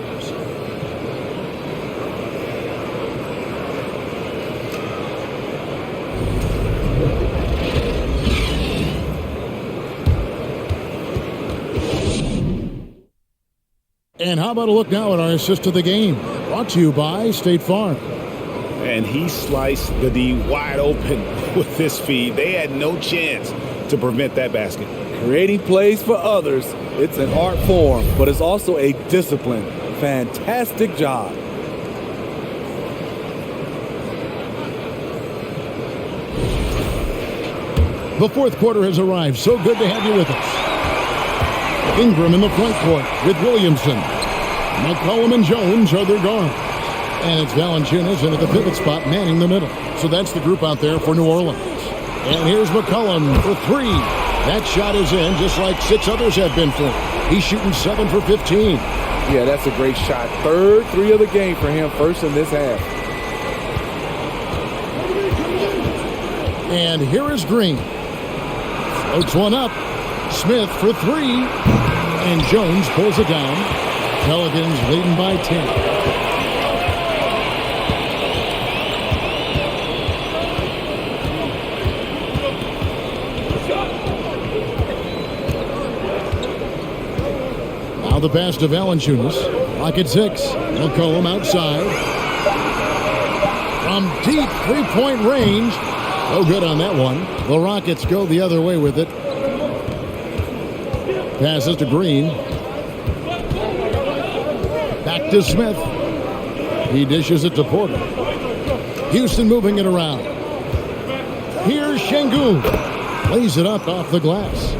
And how about a look now at our assist of the game? Brought to you by State Farm. And he sliced the D wide open with this feed. They had no chance to prevent that basket. Creating plays for others, it's an art form, but it's also a discipline. Fantastic job. The fourth quarter has arrived. So good to have you with us. Ingram in the front court with Williamson. McCollum and Jones are their guards. And it's Valanciunas in at the pivot spot, manning the middle. So that's the group out there for New Orleans. And here's McCollum for 3. That shot is in, just like 6 others have been for him. He's shooting 7 for 15. Yeah, that's a great shot. Third 3 of the game for him, first in this half. And here is Green. Floats one up. Smith for 3. And Jones pulls it down. Pelicans leading by 10. Now the pass to Valanciunas. Lock at 6. McCollum outside. From deep three-point range. No good on that one. The Rockets go the other way with it. Passes to Green. Back to Smith. He dishes it to Porter. Houston moving it around. Here's Şengün. Lays it up off the glass.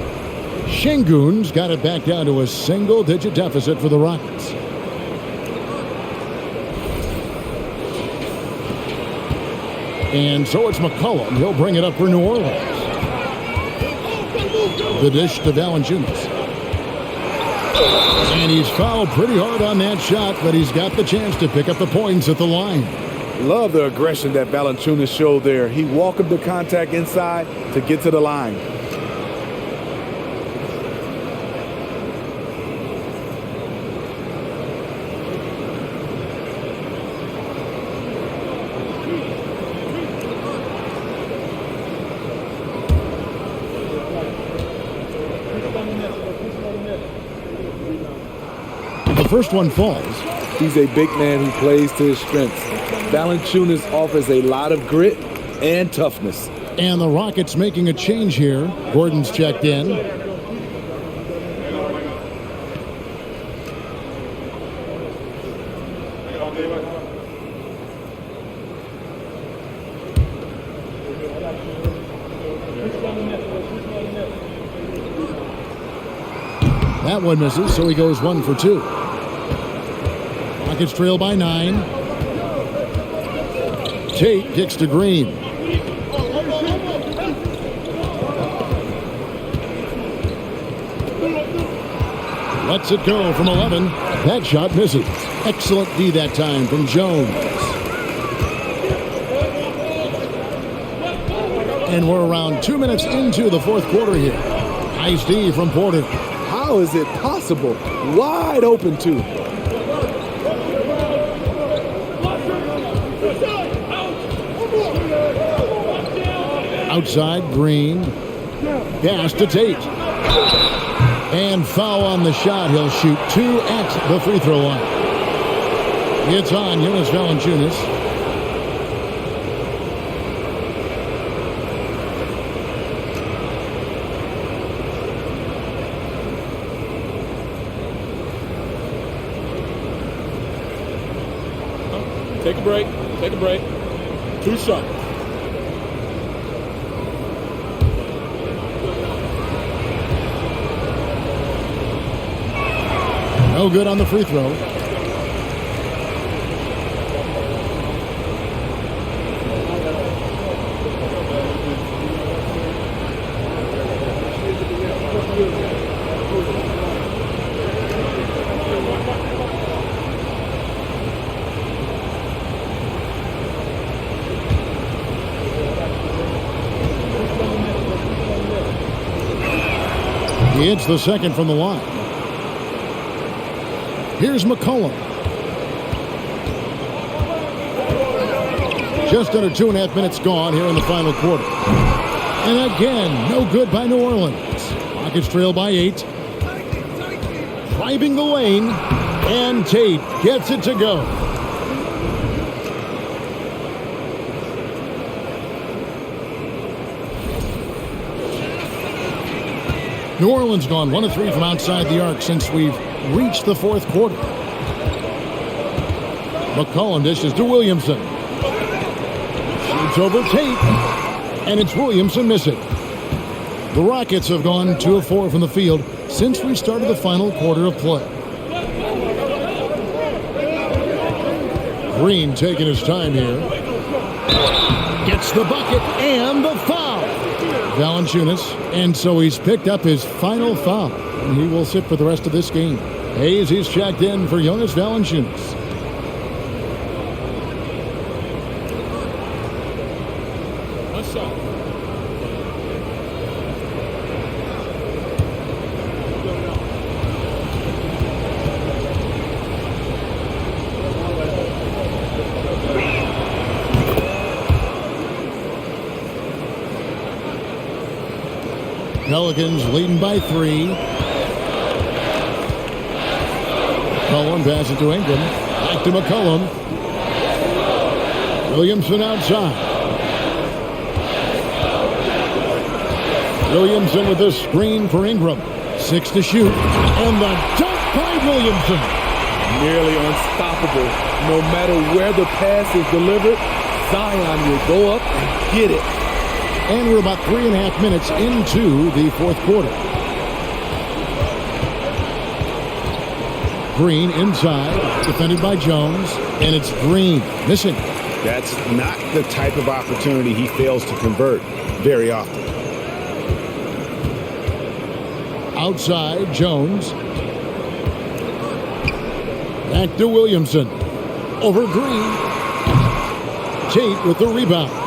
Şengün's got it back down to a single-digit deficit for the Rockets. And so it's McCollum. He'll bring it up for New Orleans. The dish to Valanciunas. And he's fouled pretty hard on that shot, but he's got the chance to pick up the points at the line. Love the aggression that Valanciunas showed there. He welcomed the contact inside to get to the line. The first one falls. He's a big man who plays to his strengths. Valanciunas offers a lot of grit and toughness. And the Rockets making a change here. Gordon's checked in. That one misses, so he goes 1 for 2. Rockets trail by 9. Tate kicks to Green. Lets it go from 11. That shot misses. Excellent D that time from Jones. And we're around 2 minutes into the fourth quarter here. Nice D from Porter. How is it possible? Wide open, too. Outside, Green. Pass to Tate. And foul on the shot. He'll shoot 2 at the free throw line. It's on Jonas Valanciunas. Take a break. Take a break. 2 shots. No good on the free throw. He hits the second from the line. Here's McCollum. Just under 2.5 minutes gone here in the final quarter. And again, no good by New Orleans. Rockets trail by 8. Driving the lane. And Tate gets it to go. New Orleans gone 1 of 3 from outside the arc since we've reached the fourth quarter. McCollum dishes to Williamson. Shoots over Tate. And it's Williamson missing. The Rockets have gone 2 of 4 from the field since we started the final quarter of play. Green taking his time here. Gets the bucket and the foul. Valanciunas, and so he's picked up his final foul, and he will sit for the rest of this game. Hayes, he's checked in for Jonas Valanciunas. One shot. Pelicans leading by 3. McCollum passes to Ingram. Back to McCollum. Williamson outside. Williamson with the screen for Ingram. 6 to shoot. And the dunk by Williamson. Nearly unstoppable. No matter where the pass is delivered, Zion will go up and get it. And we're about 3.5 minutes into the fourth quarter. Green inside, defended by Jones, and it's Green missing. That's not the type of opportunity he fails to convert very often. Outside, Jones. Back to Williamson. Over Green. Tate with the rebound.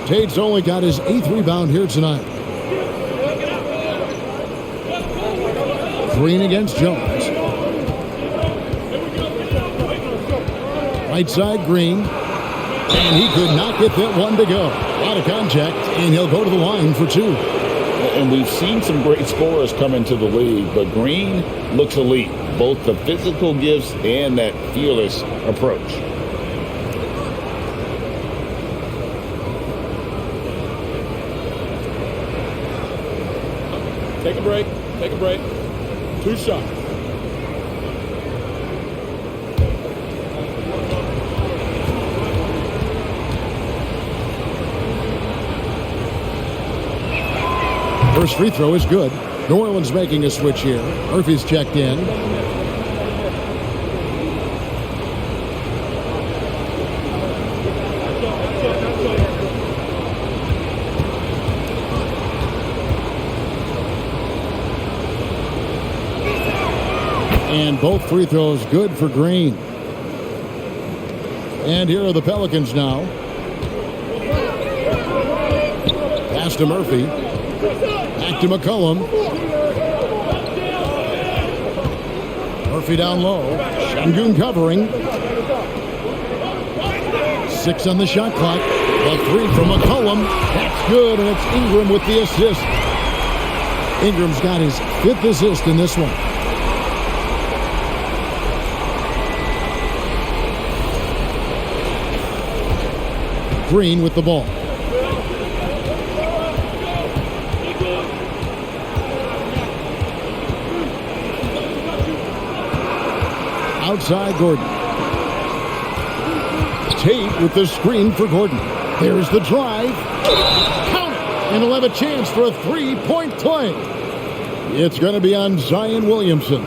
Tate's only got his 8th rebound here tonight. Green against Jones. Right side, Green. And he could not get that one to go. A lot of contact, and he'll go to the line for 2. And we've seen some great scorers come into the league, but Green looks elite. Both the physical gifts and that fearless approach. Take a break. Take a break. 2 shots. First free throw is good. New Orleans making a switch here. Murphy's checked in. And both free throws good for Green. And here are the Pelicans now. Dishes to Murphy. Back to McCollum. Murphy down low. Şengün covering. 6 on the shot clock. A 3 from McCollum. That's good, and it's Ingram with the assist. Ingram's got his 5th assist in this one. Green with the ball. Outside Gordon. Tate with the screen for Gordon. There's the drive. Count it! And he'll have a chance for a 3-point play. It's going to be on Zion Williamson.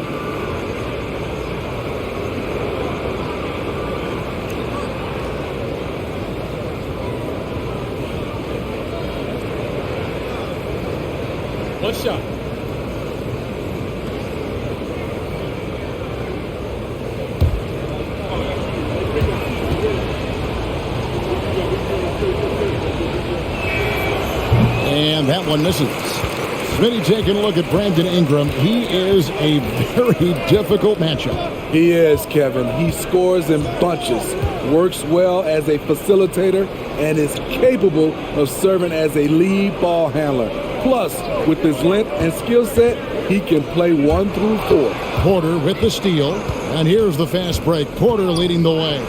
One shot. And that one misses. Smitty taking a look at Brandon Ingram. He is a very difficult matchup. He is, Kevin. He scores in bunches, works well as a facilitator, and is capable of serving as a lead ball handler. Plus, with his length and skill set, he can play 1 through 4. Porter with the steal. And here's the fast break. Porter leading the way.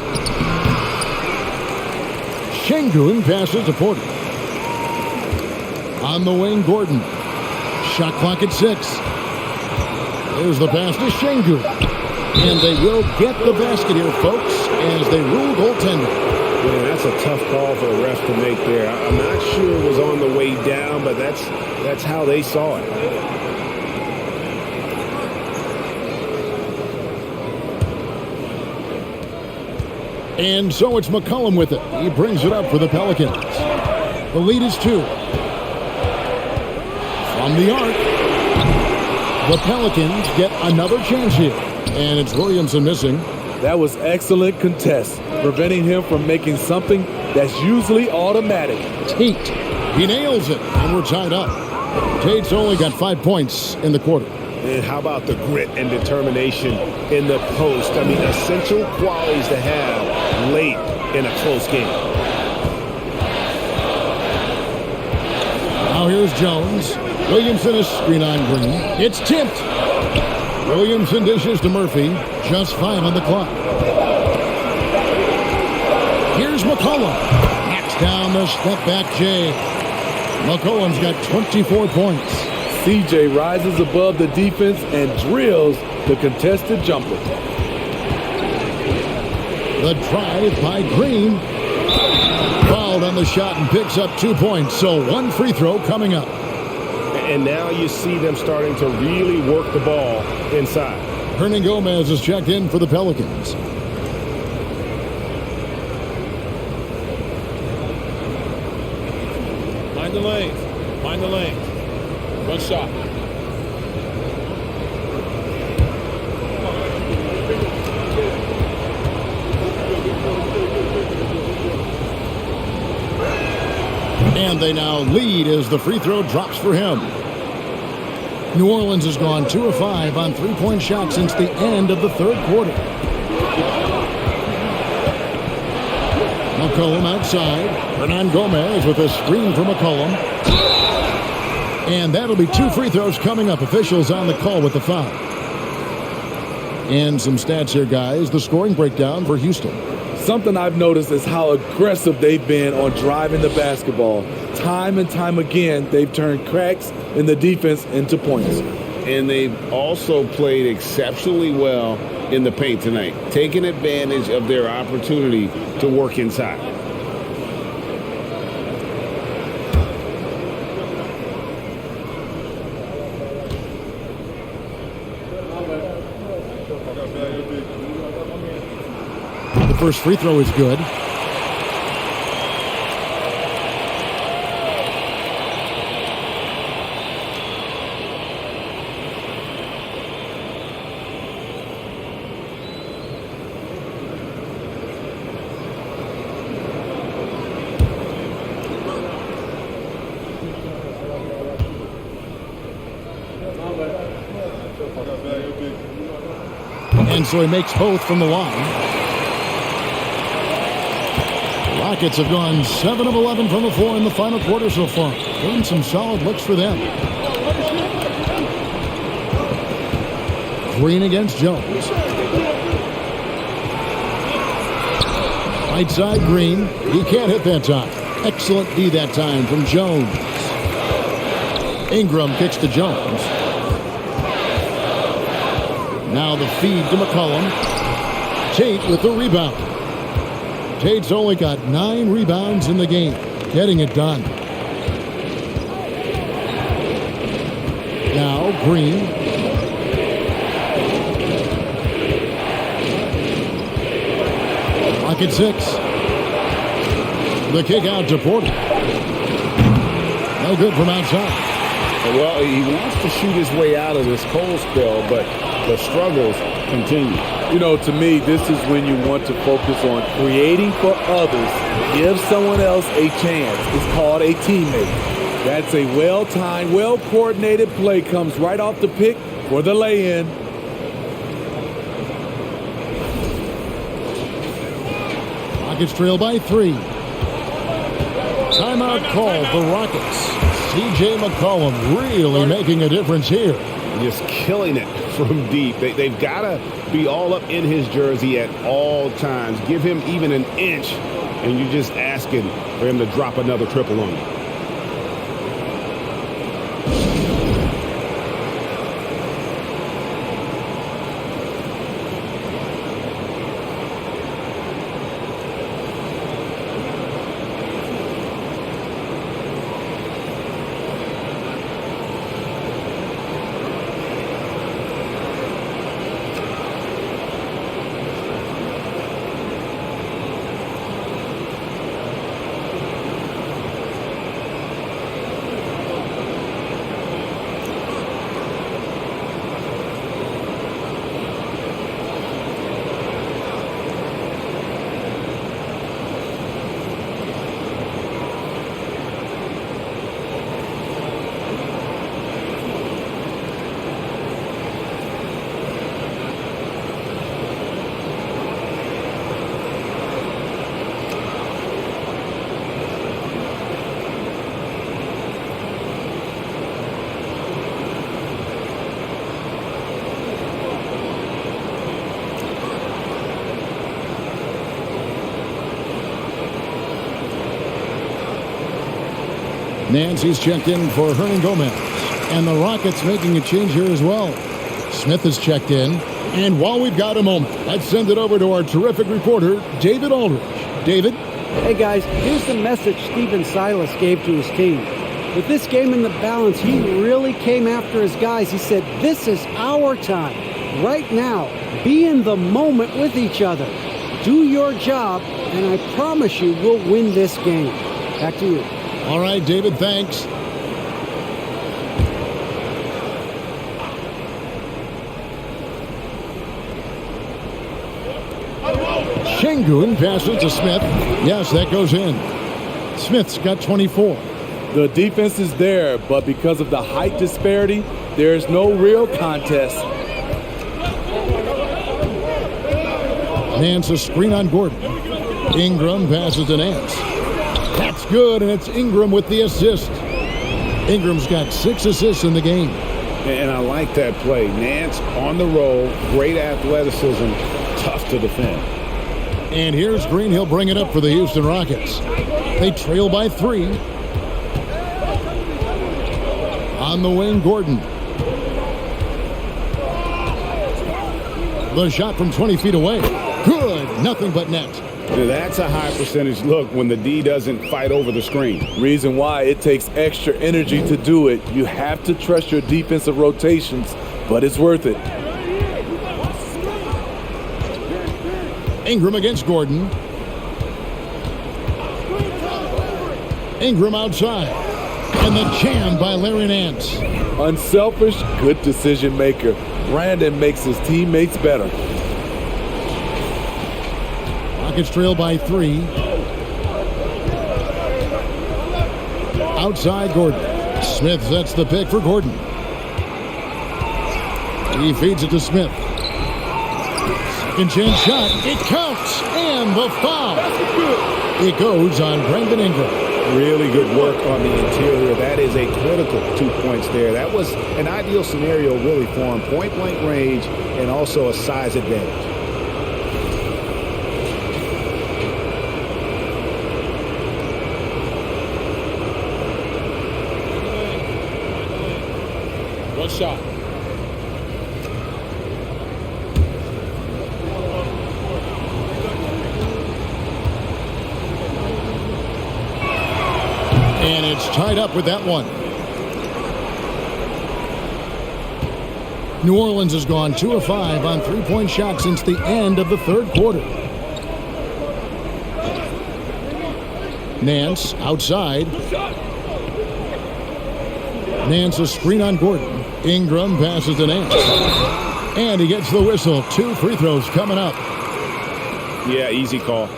Şengün passes to Porter. On the wing, Gordon. Shot clock at 6. There's the pass to Şengün. And they will get the basket here, folks, as they rule goaltender. Man, that's a tough call for the ref to make there. I'm not sure it was on the way down, but that's how they saw it. And so it's McCollum with it. He brings it up for the Pelicans. The lead is 2. From the arc, the Pelicans get another chance here. And it's Williamson missing. That was excellent contest, preventing him from making something that's usually automatic. Tate, he nails it, and we're tied up. Tate's only got 5 points in the quarter. And how about the grit and determination in the post? I mean, essential qualities to have late in a close game. Now here's Jones. Williamson is screen on Green. It's tipped. Williamson dishes to Murphy. Just 5 on the clock. Here's McCollum. Knocks down the step back J. McCollum's got 24 points. CJ rises above the defense and drills the contested jumper. The drive by Green. Fouled on the shot and picks up 2 points. So 1 free throw coming up. And now you see them starting to really work the ball inside. Hernan Gomez is checked in for the Pelicans. Mind the lanes. Mind the lanes. One shot. And they now lead as the free throw drops for him. New Orleans has gone 2 of 5 on 3-point shots since the end of the 3rd quarter. McCollum outside. Hernan Gomez with a screen for McCollum. And that'll be 2 free throws coming up. Officials on the call with the foul. And some stats here, guys. The scoring breakdown for Houston. Something I've noticed is how aggressive they've been on driving the basketball. Time and time again, they've turned cracks in the defense into points. And they've also played exceptionally well in the paint tonight, taking advantage of their opportunity to work inside. The first free throw is good. And so he makes both from the line. Rockets have gone 7 of 11 from the floor in the final quarter so far. Getting some solid looks for them. Green against Jones. Right side, Green. He can't hit that time. Excellent D that time from Jones. Ingram kicks to Jones. Now the feed to McCollum. Tate with the rebound. Tate's only got 9 rebounds in the game. Getting it done. Now Green. Rocket 6. The kick out to Porter. No good from outside. Well, he wants to shoot his way out of this cold spell, but the struggles continue. You know, to me, this is when you want to focus on creating for others. Give someone else a chance. It's called a teammate. That's a well-timed, well-coordinated play. Comes right off the pick for the lay-in. Rockets trail by 3. Timeout call for Rockets. C.J. McCollum really making a difference here. Just killing it from deep. They've got to be all up in his jersey at all times. Give him even an inch, and you're just asking for him to drop another triple on you. Nancy's checked in for Hernan Gomez. And the Rockets making a change here as well. Smith is checked in. And while we've got a moment, let's send it over to our terrific reporter, David Aldridge. David? Hey guys, here's the message Stephen Silas gave to his team. With this game in the balance, he really came after his guys. He said, this is our time. Right now, be in the moment with each other. Do your job, and I promise you we'll win this game. Back to you. All right, David, thanks. Şengün passes to Smith. Yes, that goes in. Smith's got 24. The defense is there, but because of the height disparity, there's no real contest. Nance a screen on Gordon. Ingram passes to Nance. That's good, and it's Ingram with the assist. Ingram's got 6 assists in the game. And I like that play. Nance on the roll, great athleticism, tough to defend. And here's Green. He'll bring it up for the Houston Rockets. They trail by 3. On the wing, Gordon. The shot from 20 feet away. Good. Nothing but net. That's a high percentage look when the D doesn't fight over the screen. Reason why it takes extra energy to do it. You have to trust your defensive rotations, but it's worth it. Ingram against Gordon. Ingram outside. And the jam by Larry Nance. Unselfish, good decision maker. Brandon makes his teammates better. Rockets trail by 3. Outside Gordon. Smith sets the pick for Gordon. He feeds it to Smith. Second chance shot. It counts. And the foul. It goes on Brandon Ingram. Really good work on the interior. That is a critical 2 points there. That was an ideal scenario really for him. Point-blank range and also a size advantage. One shot. And it's tied up with that one. New Orleans has gone 2 of 5 on three-point shots since the end of the third quarter. Nance outside. Nance a screen on Gordon. Ingram passes to Nance. And he gets the whistle. 2 free throws coming up. Yeah, easy call.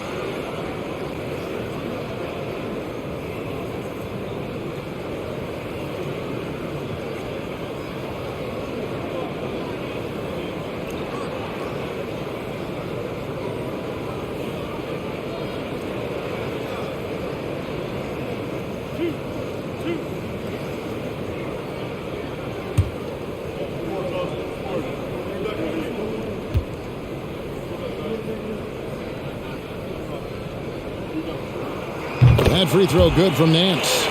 That free throw good from Nance.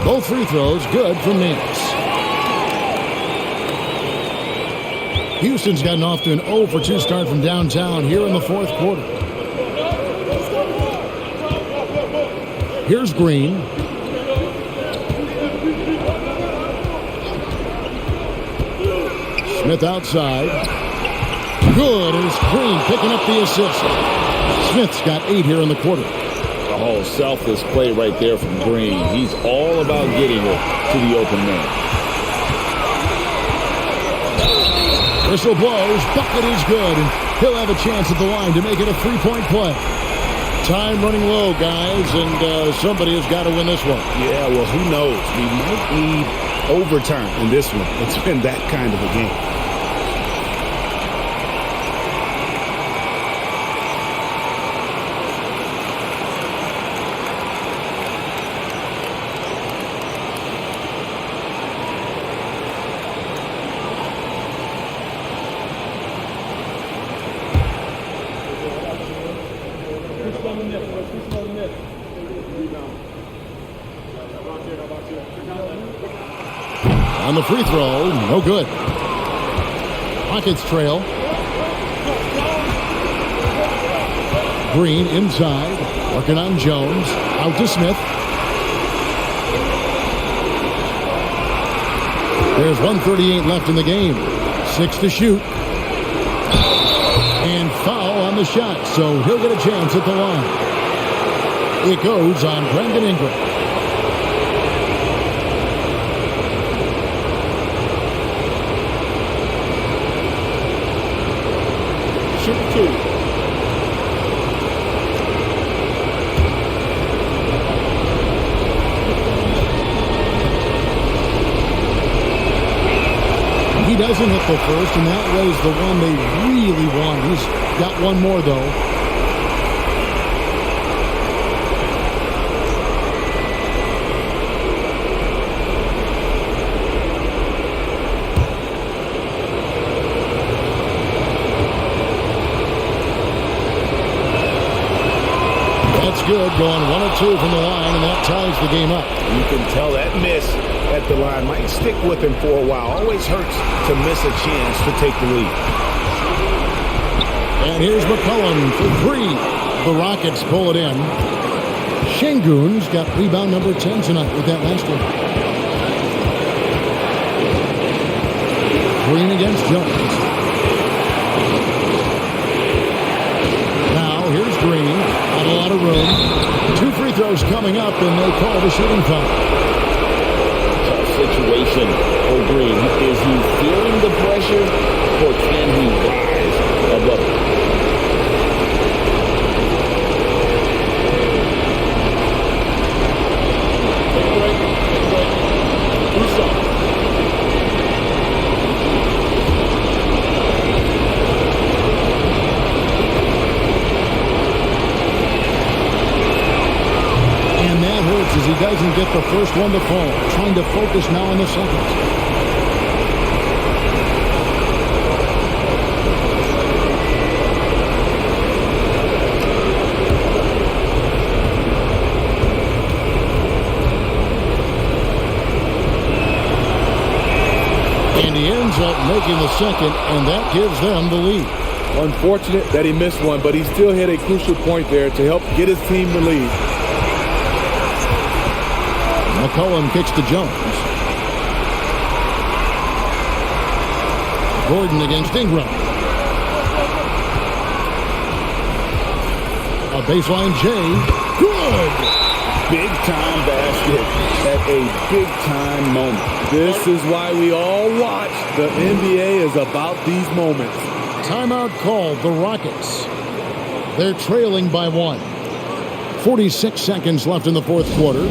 Both free throws good from Nance. Houston's gotten off to an 0 for 2 start from downtown here in the fourth quarter. Here's Green. Smith outside. Good, and it's Green picking up the assist. Smith's got 8 here in the quarter. Oh, selfless play right there from Green. He's all about getting it to the open man. Whistle blows, bucket is good, and he'll have a chance at the line to make it a 3-point play. Time running low, guys, and somebody has got to win this one. Yeah, well, who knows? We might need overtime in this one. It's been that kind of a game. On the free throw, no good. Rockets trail. Green inside, working on Jones. Out to Smith. There's 1:38 left in the game. 6 to shoot. And foul on the shot, so he'll get a chance at the line. It goes on Brandon Ingram. Shoot 2. He doesn't hit the first, and that was the one they really want. He's got one more, though. That's good, going 1 of 2 from the line, and that ties the game up. You can tell that miss at the line might stick with him for a while. Always hurts to miss a chance to take the lead. And here's McCollum for 3. The Rockets pull it in. Şengün's got rebound number 10 tonight with that last one. Green against Jones. Now here's Green. Not a lot of room. 2 free throws foul's coming up, and they call the shooting foul. Tough situation for Green. Is he feeling the pressure, or can he rise above it? As he doesn't get the first one to fall. Trying to focus now on the second. And he ends up making the second, and that gives them the lead. Unfortunate that he missed one, but he still hit a crucial point there to help get his team the lead. McCollum kicks to Jones. Gordon against Ingram. A baseline J. Good! Big-time basket at a big-time moment. This is why we all watch. The NBA is about these moments. Timeout called, the Rockets. They're trailing by 1. 46 seconds left in the fourth quarter.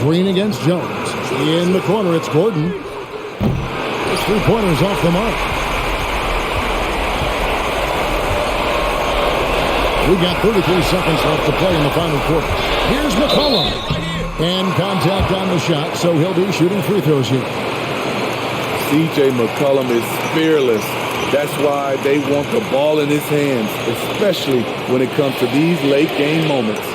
Green against Jones. In the corner, it's Gordon. His three-pointers off the mark. We got 33 seconds left to play in the final quarter. Here's McCollum. And contact on the shot, so he'll be shooting free throws here. C.J. McCollum is fearless. That's why they want the ball in his hands, especially when it comes to these late-game moments.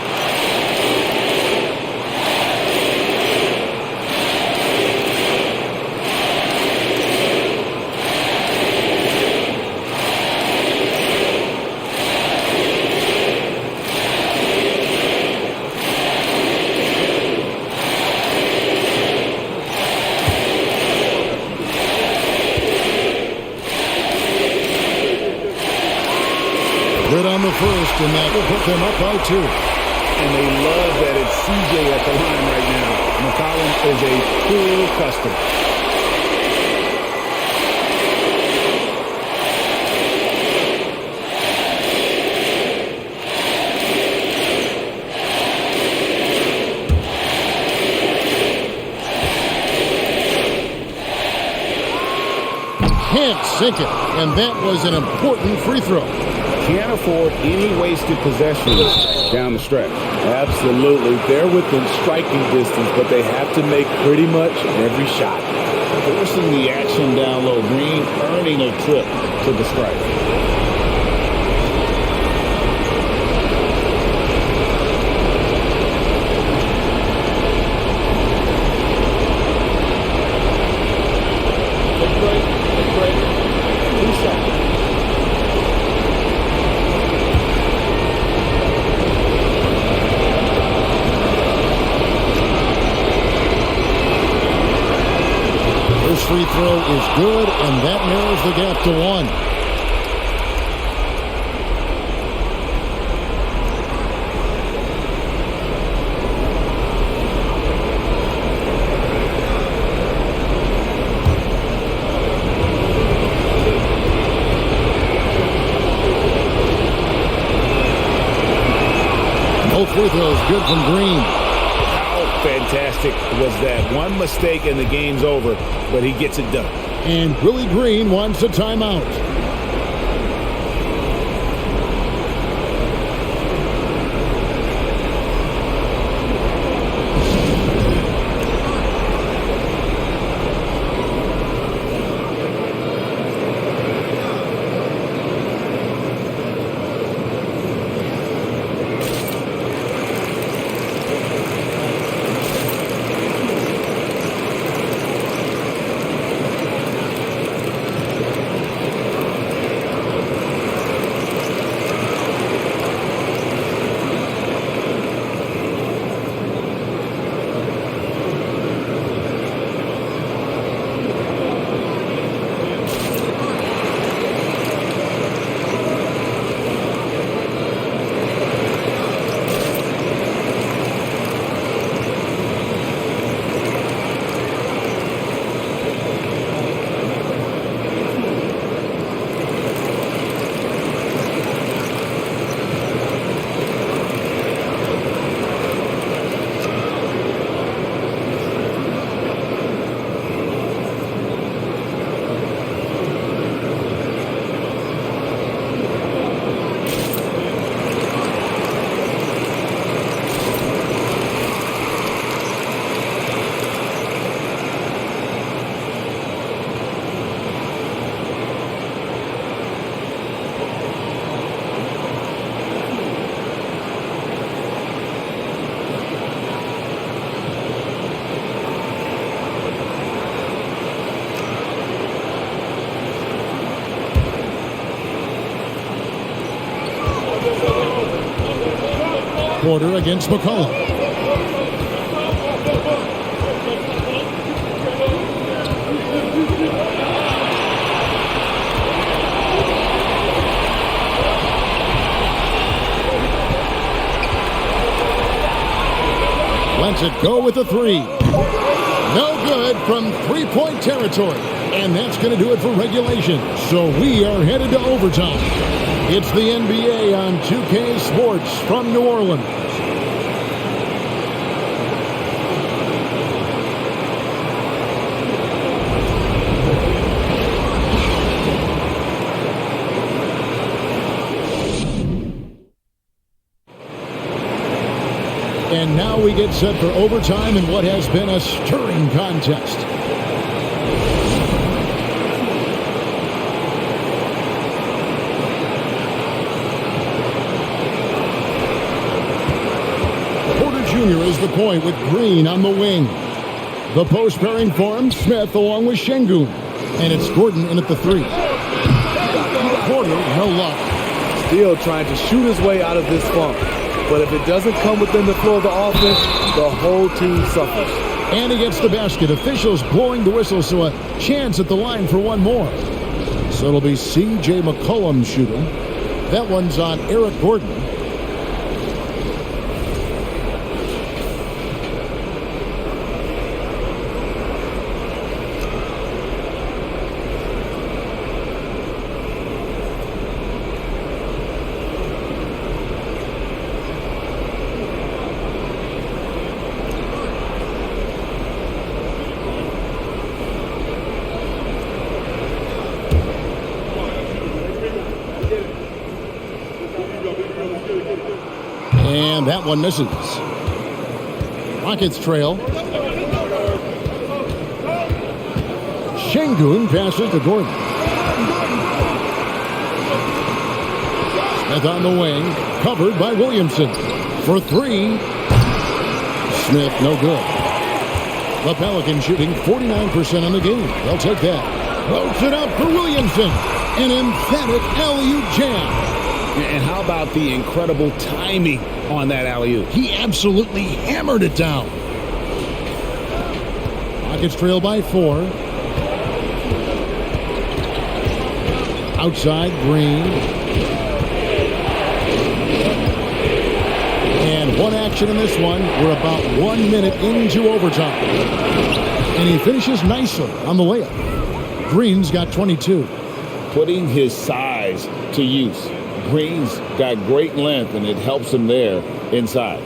Good on the first, and that will put them up by 2. And they love that it's CJ at the line right now. McCollum is a cool customer. Can't sink it, and that was an important free throw. Can't afford any wasted possessions down the stretch. Absolutely. They're within striking distance, but they have to make pretty much every shot. Forcing the action down low. Green earning a trip to the stripe. free throw is good, and that narrows the gap to 1. Both free throws good from Green. How fantastic was that? One mistake and the game's over, but he gets it done. And Willie Green wants a timeout. Porter against McCollum. Lets it go with the three. No good from three-point territory. And that's going to do it for regulation. So we are headed to overtime. It's the NBA on 2K Sports from New Orleans. And now we get set for overtime in what has been a stirring contest. Jr. is the point with Green on the wing. The post pairing form, Smith along with Şengün. And it's Gordon in at the three. Porter, no luck. Still trying to shoot his way out of this funk. But if it doesn't come within the flow of the offense, the whole team suffers. And he gets the basket. Officials blowing the whistle, so a chance at the line for one more. So it'll be C.J. McCollum shooting. That one's on Eric Gordon. And that one misses. Rockets trail. Şengün passes to Gordon. Smith on the wing. Covered by Williamson. For three. Smith, no good. The Pelicans shooting 49% on the game. They'll take that. Floats it up for Williamson. An emphatic alley-oop jam. And how about the incredible timing on that alley-oop? He absolutely hammered it down. Rockets trail by 4. Outside, Green. And one action in this one. We're about 1 minute into overtime. And he finishes nicely on the layup. Green's got 22. Putting his size to use. Green's got great length, and it helps him there inside.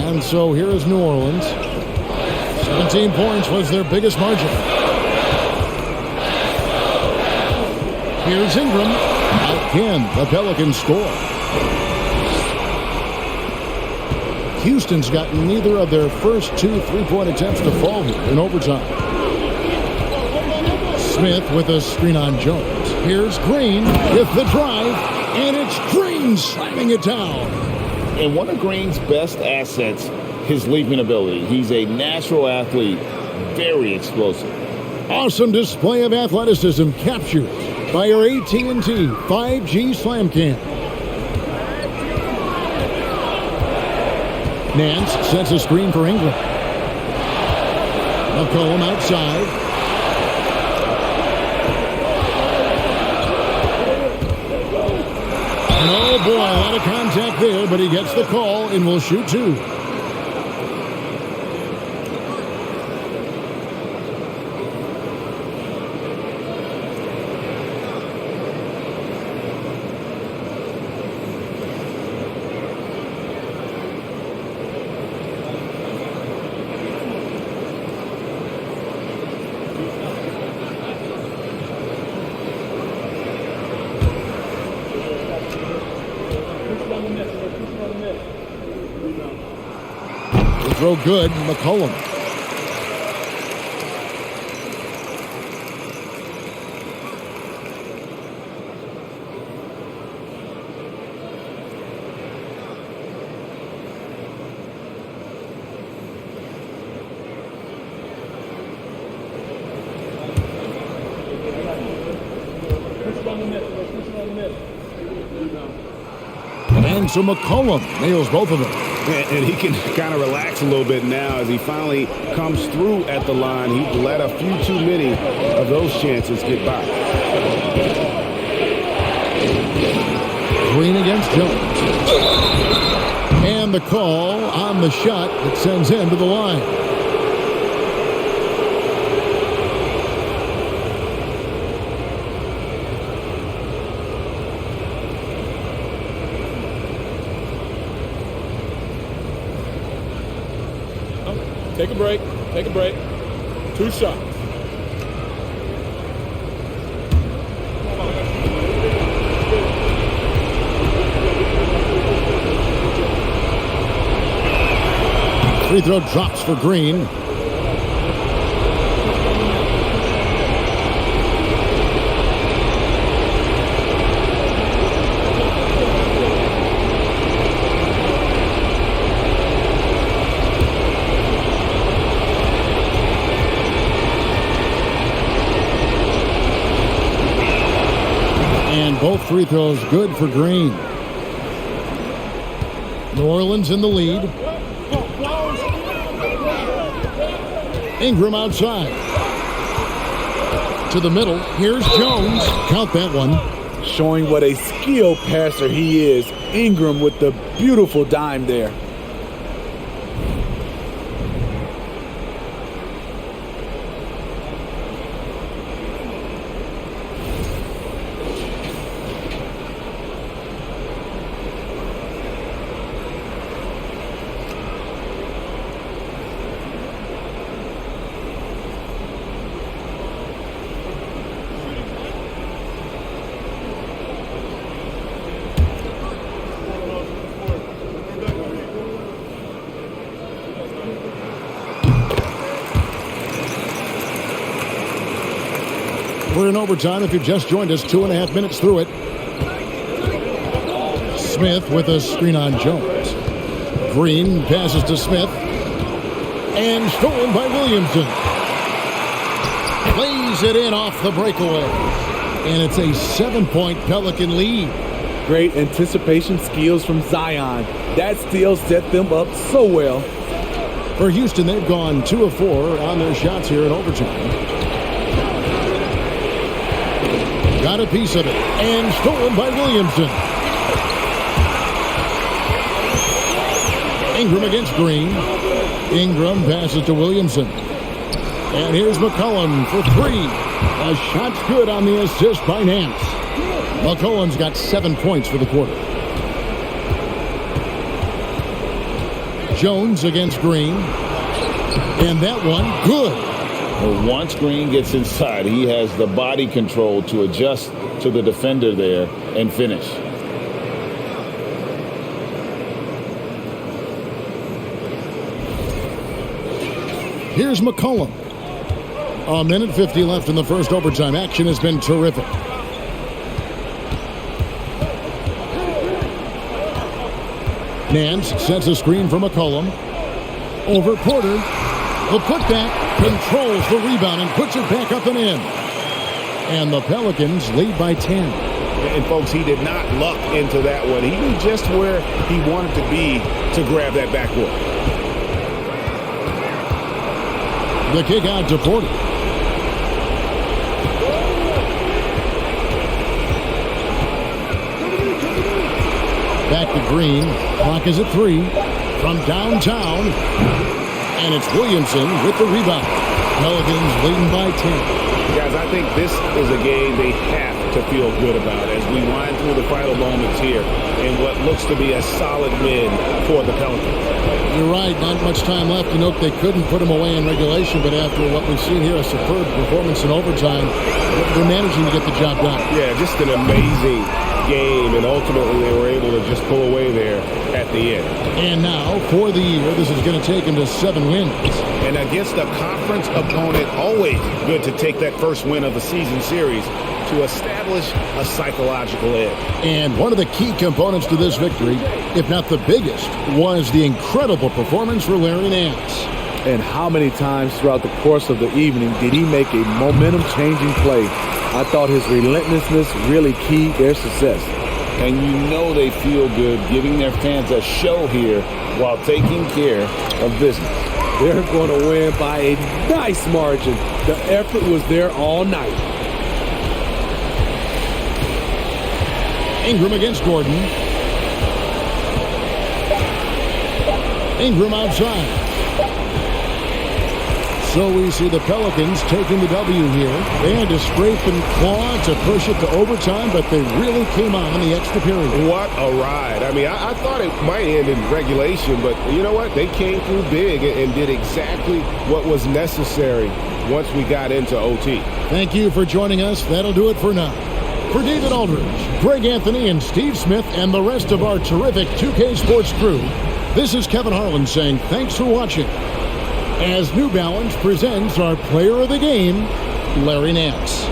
And so here is New Orleans. 17 points was their biggest margin. Here's Ingram. Again, the Pelicans score. Houston's got neither of their first 2 3-point attempts to fall here in overtime. Smith with a screen on Jones. Here's Green with the drive, and it's Green slamming it down. And one of Green's best assets, his leaping ability. He's a natural athlete, very explosive. Awesome display of athleticism captured by our AT&T 5G Slam Cam. Nance sets a screen for Ingram. McCollum outside. And oh boy, a lot of contact there, but he gets the call and will shoot 2. Throw good, McCollum. And so McCollum nails both of them. And he can kind of relax a little bit now as he finally comes through at the line. He let a few too many of those chances get by. Green against Jones. And the call on the shot that sends him to the line. Take a break. Take a break. 2 shots. Free throw drops for Green. Both free throws good for Green. New Orleans in the lead. Ingram outside. To the middle. Here's Jones. Count that one. Showing what a skilled passer he is. Ingram with the beautiful dime there. We're in overtime if you just joined us. 2.5 minutes through it. Smith with a screen on Jones. Green passes to Smith. And stolen by Williamson. Plays it in off the breakaway. And it's a 7-point Pelican lead. Great anticipation skills from Zion. That steal set them up so well. For Houston, they've gone 2 of 4 on their shots here in overtime. got a piece of it, and stolen by Williamson. Ingram against Green. Ingram passes to Williamson. And here's McCollum for three. A shot's good on the assist by Nance. McCollum's got 7 points for the quarter. Jones against Green. And that one, good. Well, once Green gets inside, he has the body control to adjust to the defender there and finish. Here's McCollum. A minute 50 left in the first overtime. Action has been terrific. Nance sets a screen for McCollum. Over Porter. The putback controls the rebound and puts it back up and in. And the Pelicans lead by 10. And, folks, he did not luck into that one. He knew just where he wanted to be to grab that backboard. The kick out to Porter. Back to Green. Clock is at 3. From downtown. And it's Williamson with the rebound. Pelicans leading by 10. Guys, I think this is a game they have to feel good about as we wind through the final moments here in what looks to be a solid win for the Pelicans. You're right, not much time left. You note they couldn't put them away in regulation, but after what we've seen here, a superb performance in overtime, they're managing to get the job done. Yeah, just an amazing game, and ultimately they were able to just pull away there at the end. And now, for the year, this is going to take them to 7 wins. And against a conference opponent, always good to take that first win of the season series to establish a psychological edge. And one of the key components to this victory, if not the biggest, was the incredible performance for Larry Nance. And how many times throughout the course of the evening did he make a momentum-changing play? I thought his relentlessness really keyed their success. And you know they feel good giving their fans a show here while taking care of business. They're going to win by a nice margin. The effort was there all night. Ingram against Gordon. Ingram outside. So we see the Pelicans taking the W here. They had to scrape and claw to push it to overtime, but they really came on in the extra period. What a ride. I mean, I thought it might end in regulation, but you know what? They came through big and did exactly what was necessary once we got into OT. Thank you for joining us. That'll do it for now. For David Aldridge, Greg Anthony, and Steve Smith, and the rest of our terrific 2K Sports crew, this is Kevin Harlan saying thanks for watching. As New Balance presents our player of the game, Larry Nance.